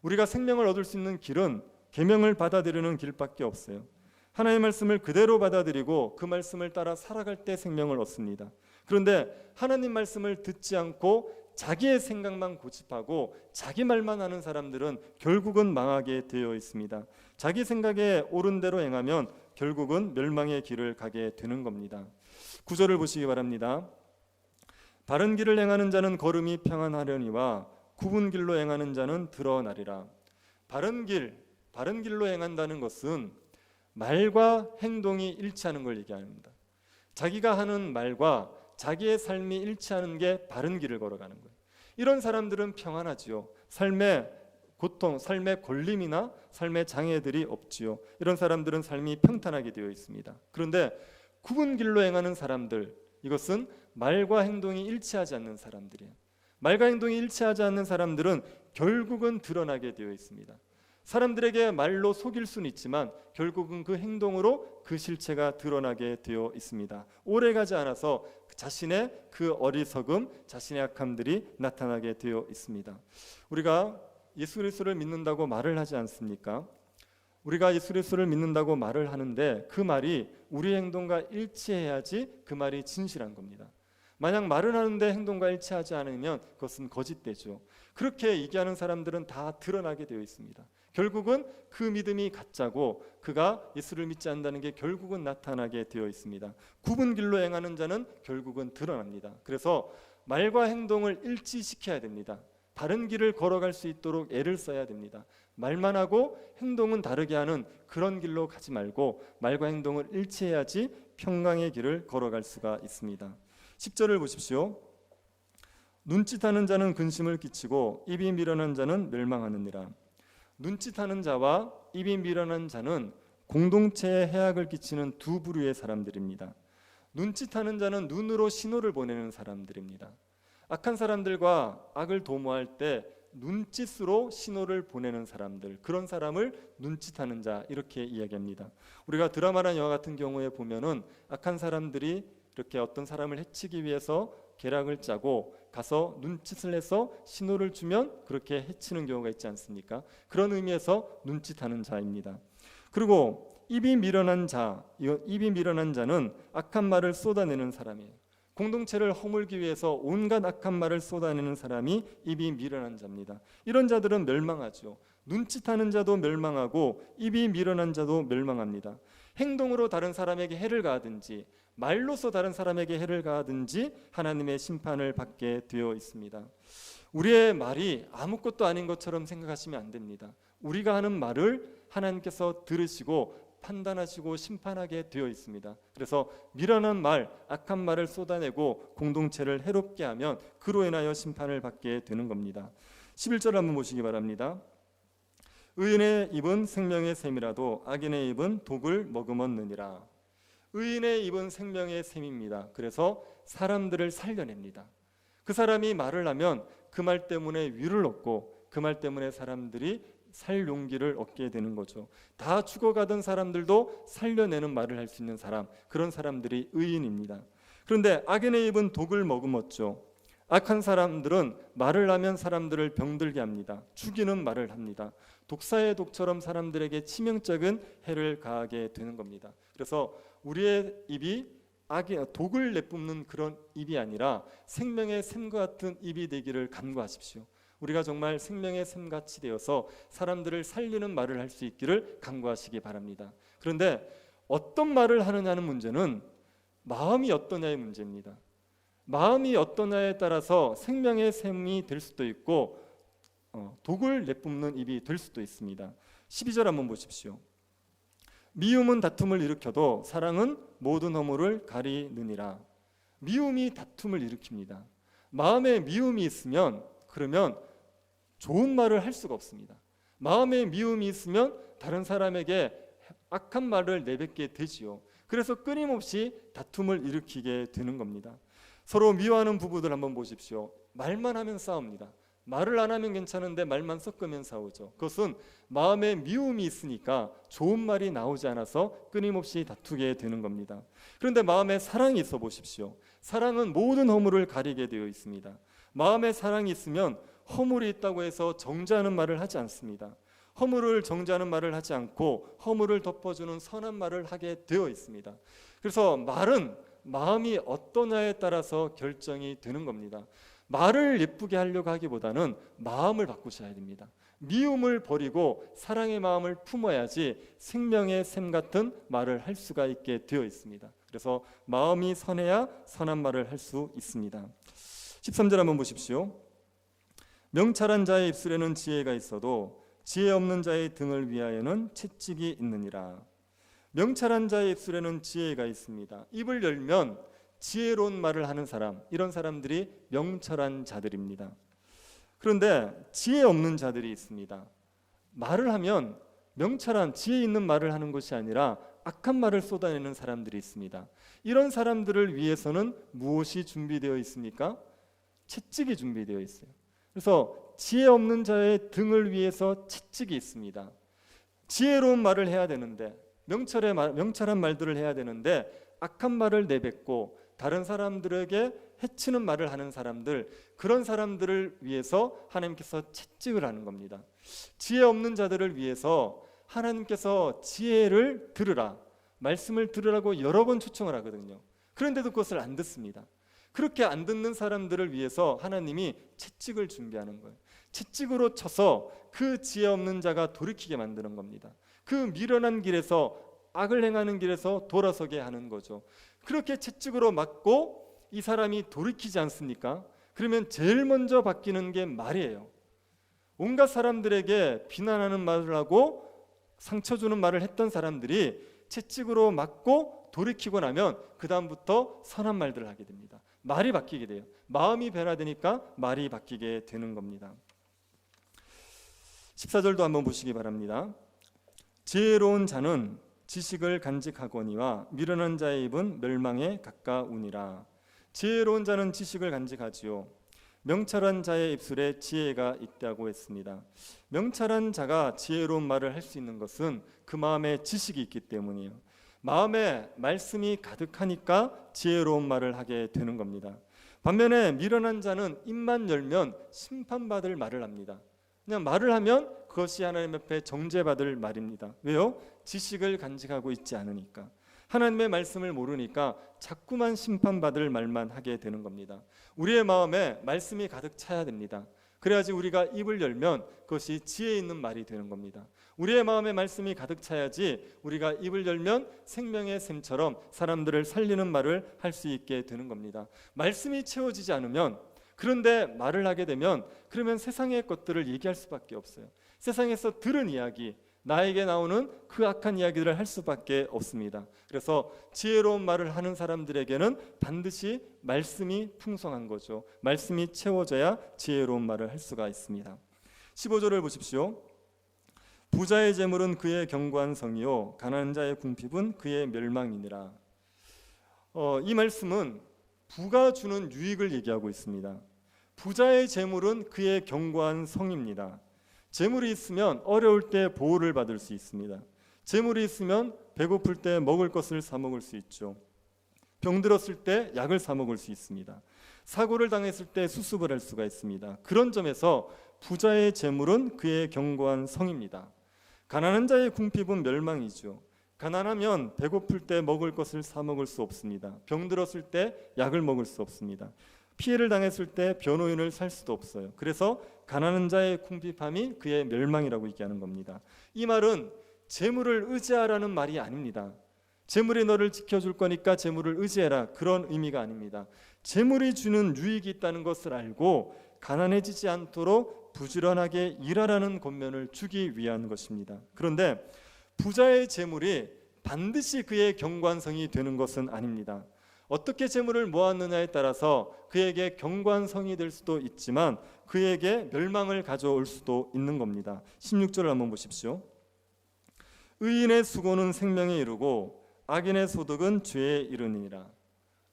우리가 생명을 얻을 수 있는 길은 계명을 받아들이는 길밖에 없어요. 하나님의 말씀을 그대로 받아들이고 그 말씀을 따라 살아갈 때 생명을 얻습니다. 그런데 하나님 말씀을 듣지 않고 자기의 생각만 고집하고 자기 말만 하는 사람들은 결국은 망하게 되어 있습니다. 자기 생각에 옳은 대로 행하면 결국은 멸망의 길을 가게 되는 겁니다. 9절을 보시기 바랍니다. 바른 길을 행하는 자는 걸음이 평안하려니와 굽은 길로 행하는 자는 드러나리라. 바른 길로 행한다는 것은 말과 행동이 일치하는 걸 얘기합니다. 자기가 하는 말과 자기의 삶이 일치하는 게 바른 길을 걸어가는 거예요. 이런 사람들은 평안하지요. 삶의 고통, 삶의 걸림이나 삶의 장애들이 없지요. 이런 사람들은 삶이 평탄하게 되어 있습니다. 그런데 굽은 길로 행하는 사람들, 이것은 말과 행동이 일치하지 않는 사람들이에요. 말과 행동이 일치하지 않는 사람들은 결국은 드러나게 되어 있습니다. 사람들에게 말로 속일 수는 있지만 결국은 그 행동으로 그 실체가 드러나게 되어 있습니다. 오래가지 않아서 자신의 그 어리석음, 자신의 악함들이 나타나게 되어 있습니다. 우리가 예수 그리스도를 믿는다고 말을 하지 않습니까? 우리가 예수 그리스도를 믿는다고 말을 하는데 그 말이 우리 행동과 일치해야지 그 말이 진실한 겁니다. 만약 말을 하는데 행동과 일치하지 않으면 그것은 거짓되죠. 그렇게 얘기하는 사람들은 다 드러나게 되어 있습니다. 결국은 그 믿음이 가짜고 그가 예수를 믿지 않는다는 게 결국은 나타나게 되어 있습니다. 굽은 길로 행하는 자는 결국은 드러납니다. 그래서 말과 행동을 일치시켜야 됩니다. 바른 길을 걸어갈 수 있도록 애를 써야 됩니다. 말만 하고 행동은 다르게 하는 그런 길로 가지 말고 말과 행동을 일치해야지 평강의 길을 걸어갈 수가 있습니다. 10절을 보십시오. 눈짓하는 자는 근심을 끼치고 입이 미련한 자는 멸망하느니라. 눈짓하는 자와 입이 미련한 자는 공동체에 해악을 끼치는 두 부류의 사람들입니다. 눈짓하는 자는 눈으로 신호를 보내는 사람들입니다. 악한 사람들과 악을 도모할 때 눈짓으로 신호를 보내는 사람들, 그런 사람을 눈짓하는 자 이렇게 이야기합니다. 우리가 드라마나 영화 같은 경우에 보면은 악한 사람들이 이렇게 어떤 사람을 해치기 위해서 계략을 짜고 가서 눈짓을 해서 신호를 주면 그렇게 해치는 경우가 있지 않습니까? 그런 의미에서 눈짓하는 자입니다. 그리고 입이 미련한 자는 악한 말을 쏟아내는 사람이에요. 공동체를 허물기 위해서 온갖 악한 말을 쏟아내는 사람이 입이 미련한 자입니다. 이런 자들은 멸망하죠. 눈짓하는 자도 멸망하고 입이 미련한 자도 멸망합니다. 행동으로 다른 사람에게 해를 가하든지 말로서 다른 사람에게 해를 가하든지 하나님의 심판을 받게 되어 있습니다. 우리의 말이 아무것도 아닌 것처럼 생각하시면 안 됩니다. 우리가 하는 말을 하나님께서 들으시고 판단하시고 심판하게 되어 있습니다. 그래서 미련한 말, 악한 말을 쏟아내고 공동체를 해롭게 하면 그로 인하여 심판을 받게 되는 겁니다. 11절 한번 보시기 바랍니다. 의인의 입은 생명의 샘이라도 악인의 입은 독을 머금었느니라. 의인의 입은 생명의 샘입니다. 그래서 사람들을 살려냅니다. 그 사람이 말을 하면 그 말 때문에 위를 얻고 그 말 때문에 사람들이 살 용기를 얻게 되는 거죠. 다 죽어가던 사람들도 살려내는 말을 할 수 있는 사람, 그런 사람들이 의인입니다. 그런데 악인의 입은 독을 머금었죠. 악한 사람들은 말을 하면 사람들을 병들게 합니다. 죽이는 말을 합니다. 독사의 독처럼 사람들에게 치명적인 해를 가하게 되는 겁니다. 그래서 우리의 입이 독을 내뿜는 그런 입이 아니라 생명의 샘과 같은 입이 되기를 간구하십시오. 우리가 정말 생명의 샘같이 되어서 사람들을 살리는 말을 할 수 있기를 간구하시기 바랍니다. 그런데 어떤 말을 하느냐는 문제는 마음이 어떠냐의 문제입니다. 마음이 어떠냐에 따라서 생명의 샘이 될 수도 있고 독을 내뿜는 입이 될 수도 있습니다. 12절 한번 보십시오. 미움은 다툼을 일으켜도 사랑은 모든 허물을 가리느니라. 미움이 다툼을 일으킵니다. 마음에 미움이 있으면 그러면 좋은 말을 할 수가 없습니다. 마음에 미움이 있으면 다른 사람에게 악한 말을 내뱉게 되지요. 그래서 끊임없이 다툼을 일으키게 되는 겁니다. 서로 미워하는 부부들 한번 보십시오. 말만 하면 싸웁니다. 말을 안 하면 괜찮은데 말만 섞으면 싸우죠. 그것은 마음에 미움이 있으니까 좋은 말이 나오지 않아서 끊임없이 다투게 되는 겁니다. 그런데 마음에 사랑이 있어 보십시오. 사랑은 모든 허물을 가리게 되어 있습니다. 마음에 사랑이 있으면 허물이 있다고 해서 정죄하는 말을 하지 않습니다. 허물을 정죄하는 말을 하지 않고 허물을 덮어주는 선한 말을 하게 되어 있습니다. 그래서 말은 마음이 어떠냐에 따라서 결정이 되는 겁니다. 말을 예쁘게 하려고 하기보다는 마음을 바꾸셔야 됩니다. 미움을 버리고 사랑의 마음을 품어야지 생명의 샘 같은 말을 할 수가 있게 되어 있습니다. 그래서 마음이 선해야 선한 말을 할 수 있습니다. 13절 한번 보십시오. 명철한 자의 입술에는 지혜가 있어도 지혜 없는 자의 등을 위하여는 채찍이 있느니라. 명철한 자의 입술에는 지혜가 있습니다. 입을 열면 지혜로운 말을 하는 사람, 이런 사람들이 명철한 자들입니다. 그런데 지혜 없는 자들이 있습니다. 말을 하면 명철한 지혜 있는 말을 하는 것이 아니라 악한 말을 쏟아내는 사람들이 있습니다. 이런 사람들을 위해서는 무엇이 준비되어 있습니까? 채찍이 준비되어 있어요. 그래서 지혜 없는 자의 등을 위해서 채찍이 있습니다. 지혜로운 말을 해야 되는데, 명철한 말들을 해야 되는데 악한 말을 내뱉고 다른 사람들에게 해치는 말을 하는 사람들, 그런 사람들을 위해서 하나님께서 채찍을 하는 겁니다. 지혜 없는 자들을 위해서 하나님께서 지혜를 들으라, 말씀을 들으라고 여러 번 초청을 하거든요. 그런데도 그것을 안 듣습니다. 그렇게 안 듣는 사람들을 위해서 하나님이 채찍을 준비하는 거예요. 채찍으로 쳐서 그 지혜 없는 자가 돌이키게 만드는 겁니다. 그 미련한 길에서, 악을 행하는 길에서 돌아서게 하는 거죠. 그렇게 채찍으로 맞고 이 사람이 돌이키지 않습니까? 그러면 제일 먼저 바뀌는 게 말이에요. 온갖 사람들에게 비난하는 말을 하고 상처 주는 말을 했던 사람들이 채찍으로 맞고 돌이키고 나면 그 다음부터 선한 말들을 하게 됩니다. 말이 바뀌게 돼요. 마음이 변화되니까 말이 바뀌게 되는 겁니다. 14절도 한번 보시기 바랍니다. 지혜로운 자는 지식을 간직하거니와 미련한 자의 입은 멸망에 가까우니라. 지혜로운 자는 지식을 간직하지요. 명철한 자의 입술에 지혜가 있다고 했습니다. 명철한 자가 지혜로운 말을 할 수 있는 것은 그 마음에 지식이 있기 때문이에요. 마음에 말씀이 가득하니까 지혜로운 말을 하게 되는 겁니다. 반면에 미련한 자는 입만 열면 심판받을 말을 합니다. 그냥 말을 하면 그것이 하나님 앞에 정죄받을 말입니다. 왜요? 지식을 간직하고 있지 않으니까. 하나님의 말씀을 모르니까 자꾸만 심판받을 말만 하게 되는 겁니다. 우리의 마음에 말씀이 가득 차야 됩니다. 그래야지 우리가 입을 열면 그것이 지혜 있는 말이 되는 겁니다. 우리의 마음에 말씀이 가득 차야지 우리가 입을 열면 생명의 샘처럼 사람들을 살리는 말을 할 수 있게 되는 겁니다. 말씀이 채워지지 않으면, 그런데 말을 하게 되면 그러면 세상의 것들을 얘기할 수밖에 없어요. 세상에서 들은 이야기, 나에게 나오는 그 악한 이야기들을 할 수밖에 없습니다. 그래서 지혜로운 말을 하는 사람들에게는 반드시 말씀이 풍성한 거죠. 말씀이 채워져야 지혜로운 말을 할 수가 있습니다. 15절을 보십시오. 부자의 재물은 그의 견고한 성이요 가난한 자의 궁핍은 그의 멸망이니라. 이 말씀은 부가 주는 유익을 얘기하고 있습니다. 부자의 재물은 그의 견고한 성입니다. 재물이 있으면 어려울 때 보호를 받을 수 있습니다. 재물이 있으면 배고플 때 먹을 것을 사 먹을 수 있죠. 병들었을 때 약을 사 먹을 수 있습니다. 사고를 당했을 때 수습을 할 수가 있습니다. 그런 점에서 부자의 재물은 그의 견고한 성입니다. 가난한 자의 궁핍은 멸망이죠. 가난하면 배고플 때 먹을 것을 사 먹을 수 없습니다. 병들었을 때 약을 먹을 수 없습니다. 피해를 당했을 때 변호인을 살 수도 없어요. 그래서 가난한 자의 궁핍함이 그의 멸망이라고 얘기하는 겁니다. 이 말은 재물을 의지하라는 말이 아닙니다. 재물이 너를 지켜줄 거니까 재물을 의지해라, 그런 의미가 아닙니다. 재물이 주는 유익이 있다는 것을 알고 가난해지지 않도록 부지런하게 일하라는 권면을 주기 위한 것입니다. 그런데 부자의 재물이 반드시 그의 경관성이 되는 것은 아닙니다. 어떻게 재물을 모았느냐에 따라서 그에게 견고한 성이 될 수도 있지만 그에게 멸망을 가져올 수도 있는 겁니다. 16절을 한번 보십시오. 의인의 수고는 생명에 이르고 악인의 소득은 죄에 이르니라.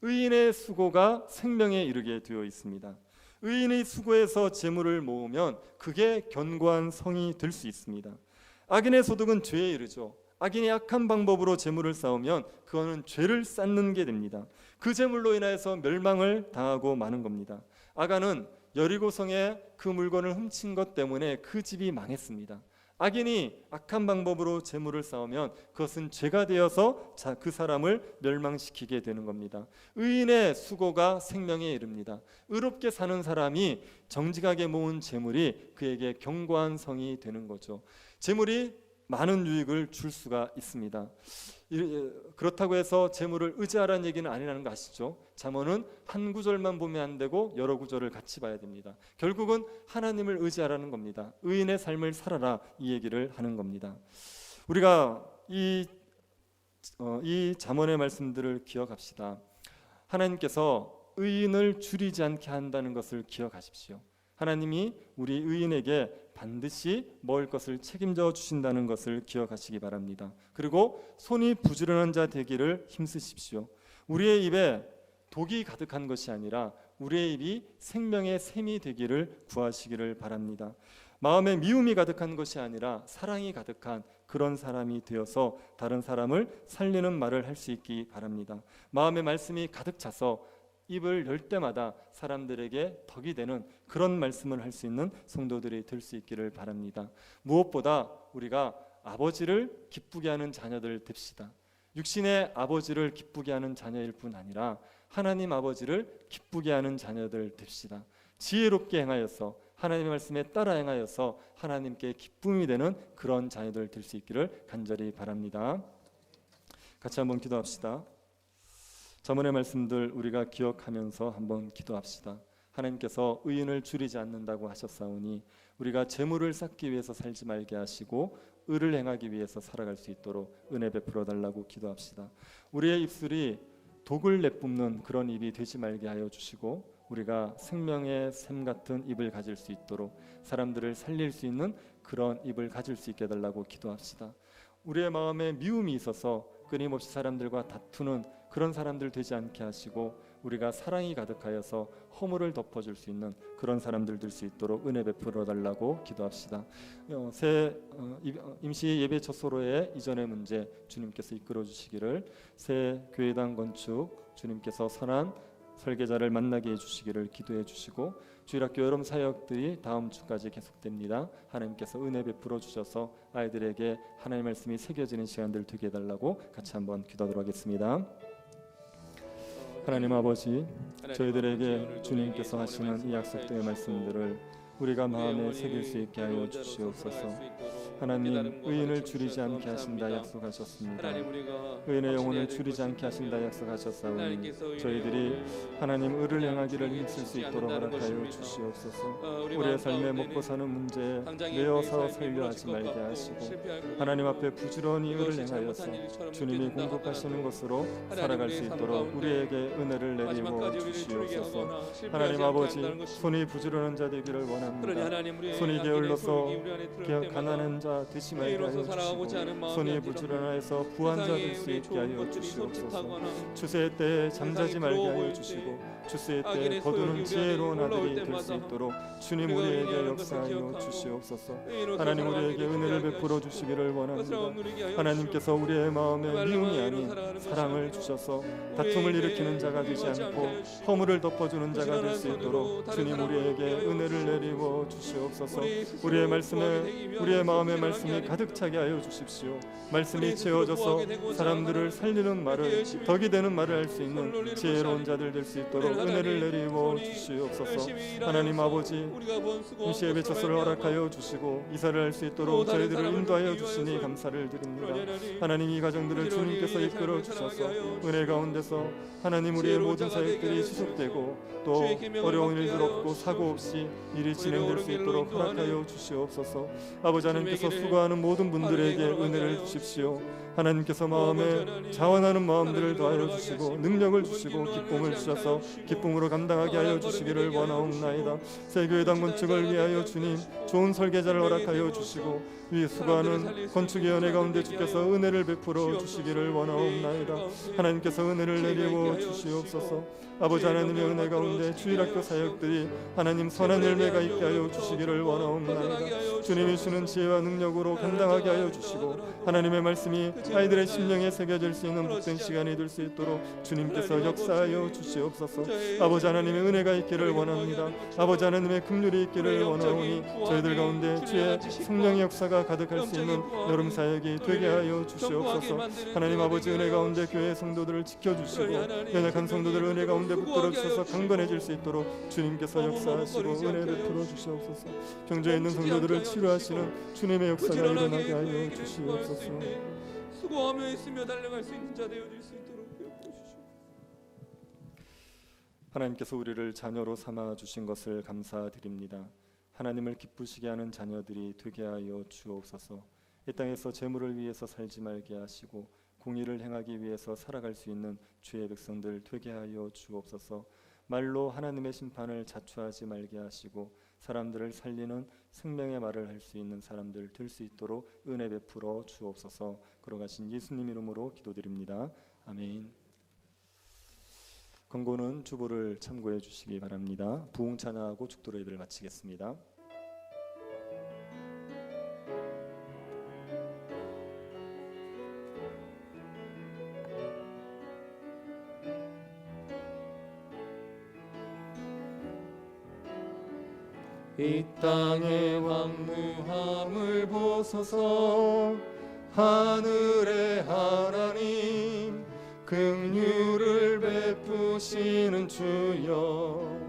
의인의 수고가 생명에 이르게 되어 있습니다. 의인의 수고에서 재물을 모으면 그게 견고한 성이 될 수 있습니다. 악인의 소득은 죄에 이르죠. 악인이 악한 방법으로 재물을 쌓으면 그거는 죄를 쌓는 게 됩니다. 그 재물로 인하여서 멸망을 당하고 마는 겁니다. 아간은 여리고성에 그 물건을 훔친 것 때문에 그 집이 망했습니다. 악인이 악한 방법으로 재물을 쌓으면 그것은 죄가 되어서 그 사람을 멸망시키게 되는 겁니다. 의인의 수고가 생명에 이릅니다. 의롭게 사는 사람이 정직하게 모은 재물이 그에게 견고한 성이 되는 거죠. 재물이 많은 유익을 줄 수가 있습니다. 그렇다고 해서 재물을 의지하라는 얘기는 아니라는 거 아시죠? 잠언은 한 구절만 보면 안 되고 여러 구절을 같이 봐야 됩니다. 결국은 하나님을 의지하라는 겁니다. 의인의 삶을 살아라, 이 얘기를 하는 겁니다. 우리가 이 잠언의 말씀들을 기억합시다. 하나님께서 의인을 줄이지 않게 한다는 것을 기억하십시오. 하나님이 우리 의인에게 반드시 먹을 것을 책임져 주신다는 것을 기억하시기 바랍니다. 그리고 손이 부지런한 자 되기를 힘쓰십시오. 우리의 입에 독이 가득한 것이 아니라 우리의 입이 생명의 샘이 되기를 구하시기를 바랍니다. 마음에 미움이 가득한 것이 아니라 사랑이 가득한 그런 사람이 되어서 다른 사람을 살리는 말을 할 수 있기 바랍니다. 마음에 말씀이 가득 차서 입을 열 때마다 사람들에게 덕이 되는 그런 말씀을 할 수 있는 성도들이 될 수 있기를 바랍니다. 무엇보다 우리가 아버지를 기쁘게 하는 자녀들 됩시다. 육신의 아버지를 기쁘게 하는 자녀일 뿐 아니라 하나님 아버지를 기쁘게 하는 자녀들 됩시다. 지혜롭게 행하여서 하나님의 말씀에 따라 행하여서 하나님께 기쁨이 되는 그런 자녀들 될 수 있기를 간절히 바랍니다. 같이 한번 기도합시다. 잠언의 말씀들 우리가 기억하면서 한번 기도합시다. 하나님께서 의인을 줄이지 않는다고 하셨사오니 우리가 재물을 쌓기 위해서 살지 말게 하시고 의를 행하기 위해서 살아갈 수 있도록 은혜 베풀어 달라고 기도합시다. 우리의 입술이 독을 내뿜는 그런 입이 되지 말게 하여 주시고 우리가 생명의 샘 같은 입을 가질 수 있도록 사람들을 살릴 수 있는 그런 입을 가질 수 있게 해달라고 기도합시다. 우리의 마음에 미움이 있어서 끊임없이 사람들과 다투는 그런 사람들 되지 않게 하시고 우리가 사랑이 가득하여서 허물을 덮어줄 수 있는 그런 사람들 될 수 있도록 은혜 베풀어 달라고 기도합시다. 새 임시 예배 첫소로의 이전의 문제 주님께서 이끌어 주시기를, 새 교회당 건축 주님께서 선한 설계자를 만나게 해주시기를 기도해 주시고, 주일학교 여름 사역들이 다음 주까지 계속됩니다. 하나님께서 은혜 베풀어 주셔서 아이들에게 하나님의 말씀이 새겨지는 시간들 되게 해달라고 같이 한번 기도하도록 하겠습니다. 하나님 아버지, 저희들에게 주님께서 하시는 이 약속된 말씀들을 우리가 마음에 새길 수 있게 하여 주시옵소서. 하나님, 의인을 줄이지 않게 하신다 약속하셨습니다. 의인의 영혼을 줄이지 않게 하신다 약속하셨사오니 저희들이 하나님 의를 행하기를 힘쓸 수 있도록 허락하여 주시옵소서. 우리의 삶에 먹고 사는 문제에 매어서 살려 하지 말게 하시고 하나님 앞에 부지런히 의를 행하여서 주님이 공급하시는 것으로 살아갈 수 있도록 우리에게 은혜를 내리고 주시옵소서. 하나님 아버지, 손이 부지런한 자 되기를 원합니다. 손이 게을러서 가난한 자 되지 말게 하여 주시고 손이 부지런하여서 부한 자 될 수 있게 하여 주시옵소서. 추수의 때에 잠자지 말게 하여 주시고 추수의 때에 거두는 지혜로운 아들이 될 수 있도록 주님 우리에게 역사하여 주시옵소서. 하나님, 우리에게 은혜를 베풀어 주시기를 원합니다. 하나님께서 우리의 마음에 미움이 아닌 사랑을 주셔서 다툼을 일으키는 자가 되지 않고 허물을 덮어주는 자가 될 수 있도록 주님 우리에게 은혜를 내리고 주시옵소서. 우리의 말씀에, 우리의 마음에 말씀이 가득 차게 하여 주십시오. 말씀이 채워져서 사람들을 살리는 말을, 덕이 되는 말을 할 수 있는 지혜로운 자들 될 수 있도록 은혜를 내리고 주시옵소서. 하나님 아버지, 임시 예배 첫소를 허락하여 주시고 이사를 할 수 있도록 저희들을 인도하여 주시니 감사를 드립니다. 하나님, 이 가정들을 주님께서 이끌어 주셔서 은혜 가운데서 하나님 우리의 모든 사역들이 지속되고 또 어려운 일들 없고 사고 없이 일이 진행될 수 있도록 허락하여 주시옵소서. 아버지 하나님께서 하나님께서 수고하는 모든 분들에게 은혜를 주십시오. 하나님께서 마음에 자원하는 마음들을 더하여 주시고 능력을 주시고 기쁨을 주셔서 기쁨으로 감당하게 하여 주시기를 원하옵나이다. 새 교회당 건축을 위하여 주님 좋은 설계자를 허락하여 주시고 위 수고하는 건축위원회 가운데 주께서 은혜를 베풀어 주시기를 원하옵나이다. 하나님께서 은혜를 내리워 주시옵소서. 아버지 하나님의 은혜 가운데 주일학교 사역들이 하나님 선한 열매가 있게 하여 주시기를 원하옵나이다. 주님이 주는 지혜와 능력으로 감당하게 하여 주시고 하나님의 말씀이 아이들의 심령에 새겨질 수 있는 복된 시간이 될 수 있도록 주님께서 역사하여 주시옵소서. 아버지 하나님의 은혜가 있기를 원합니다. 아버지 하나님의 긍휼이 있기를 원하오니 저희들 가운데 주의 성령의 역사가 가득할 수 있는 여름 사역이 되게 하여 주시옵소서. 하나님 아버지 은혜 가운데 교회 성도들을 지켜주시고 연약한 성도들 은혜 가운데 붙들어 주셔서 강건해질 수 있도록 주님께서 역사하시고 은혜 베풀어 주시옵소서. 병자에 있는 성도들을 치료하시는 주님의 역사가 일어나게 하여 주시옵소서. 수고하며 있으며 달려갈 수 있는 자 되어질 수 있도록 베풀어 주시옵소서. 하나님께서 우리를 자녀로 삼아 주신 것을 감사드립니다. 하나님을 기쁘시게 하는 자녀들이 되게 하여 주옵소서. 이 땅에서 재물을 위해서 살지 말게 하시고 공의를 행하기 위해서 살아갈 수 있는 주의 백성들 되게 하여 주옵소서. 말로 하나님의 심판을 자초하지 말게 하시고 사람들을 살리는 생명의 말을 할 수 있는 사람들 될 수 있도록 은혜 베풀어 주옵소서. 걸어가신 예수님 이름으로 기도드립니다. 아멘. 권고는 주보를 참고해 주시기 바랍니다. 부흥 찬양하고 축도로 예배를 마치겠습니다. 이 땅의 황무함을 보소서. 하늘의 하나님 긍휼을 베푸시는 주여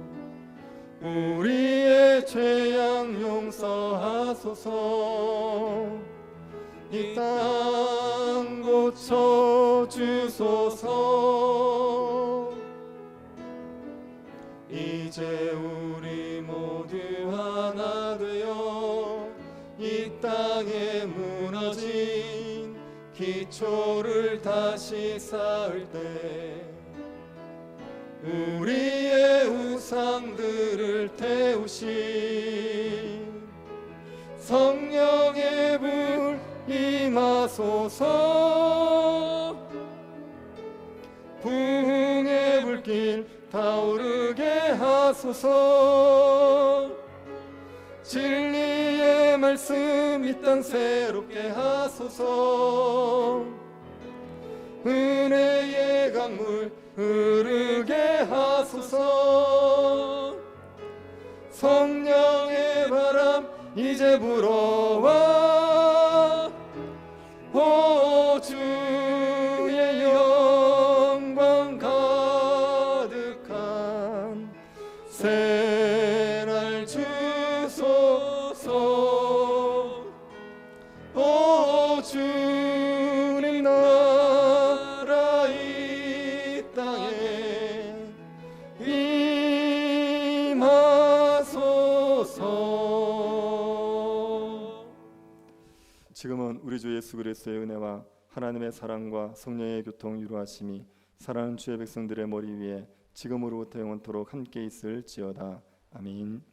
우리의 죄악 용서하소서. 이 땅 고쳐 주소서. 이제 우리 모두 하나 되어 이 땅에 무너진 기초를 다시 쌓을 때 우리의 우상들을 태우신 성령의 불 임하소서. 부흥의 불길 타오르게 하소서. 진리의 말씀 이 땅 새롭게 하소서. 은혜의 강물 흐르게 하소서. 성령의 바람 이제 불어와 오 주의 영광 가득한 새날 주소서. 오 주님 나라 이 땅에 임하소서. 지금은 우리 주 예수 그리스도의 은혜와 하나님의 사랑과 성령의 교통 유로하심이 사랑하는 주의 백성들의 머리 위에 지금으로부터 영원토록 함께 있을지어다. 아멘.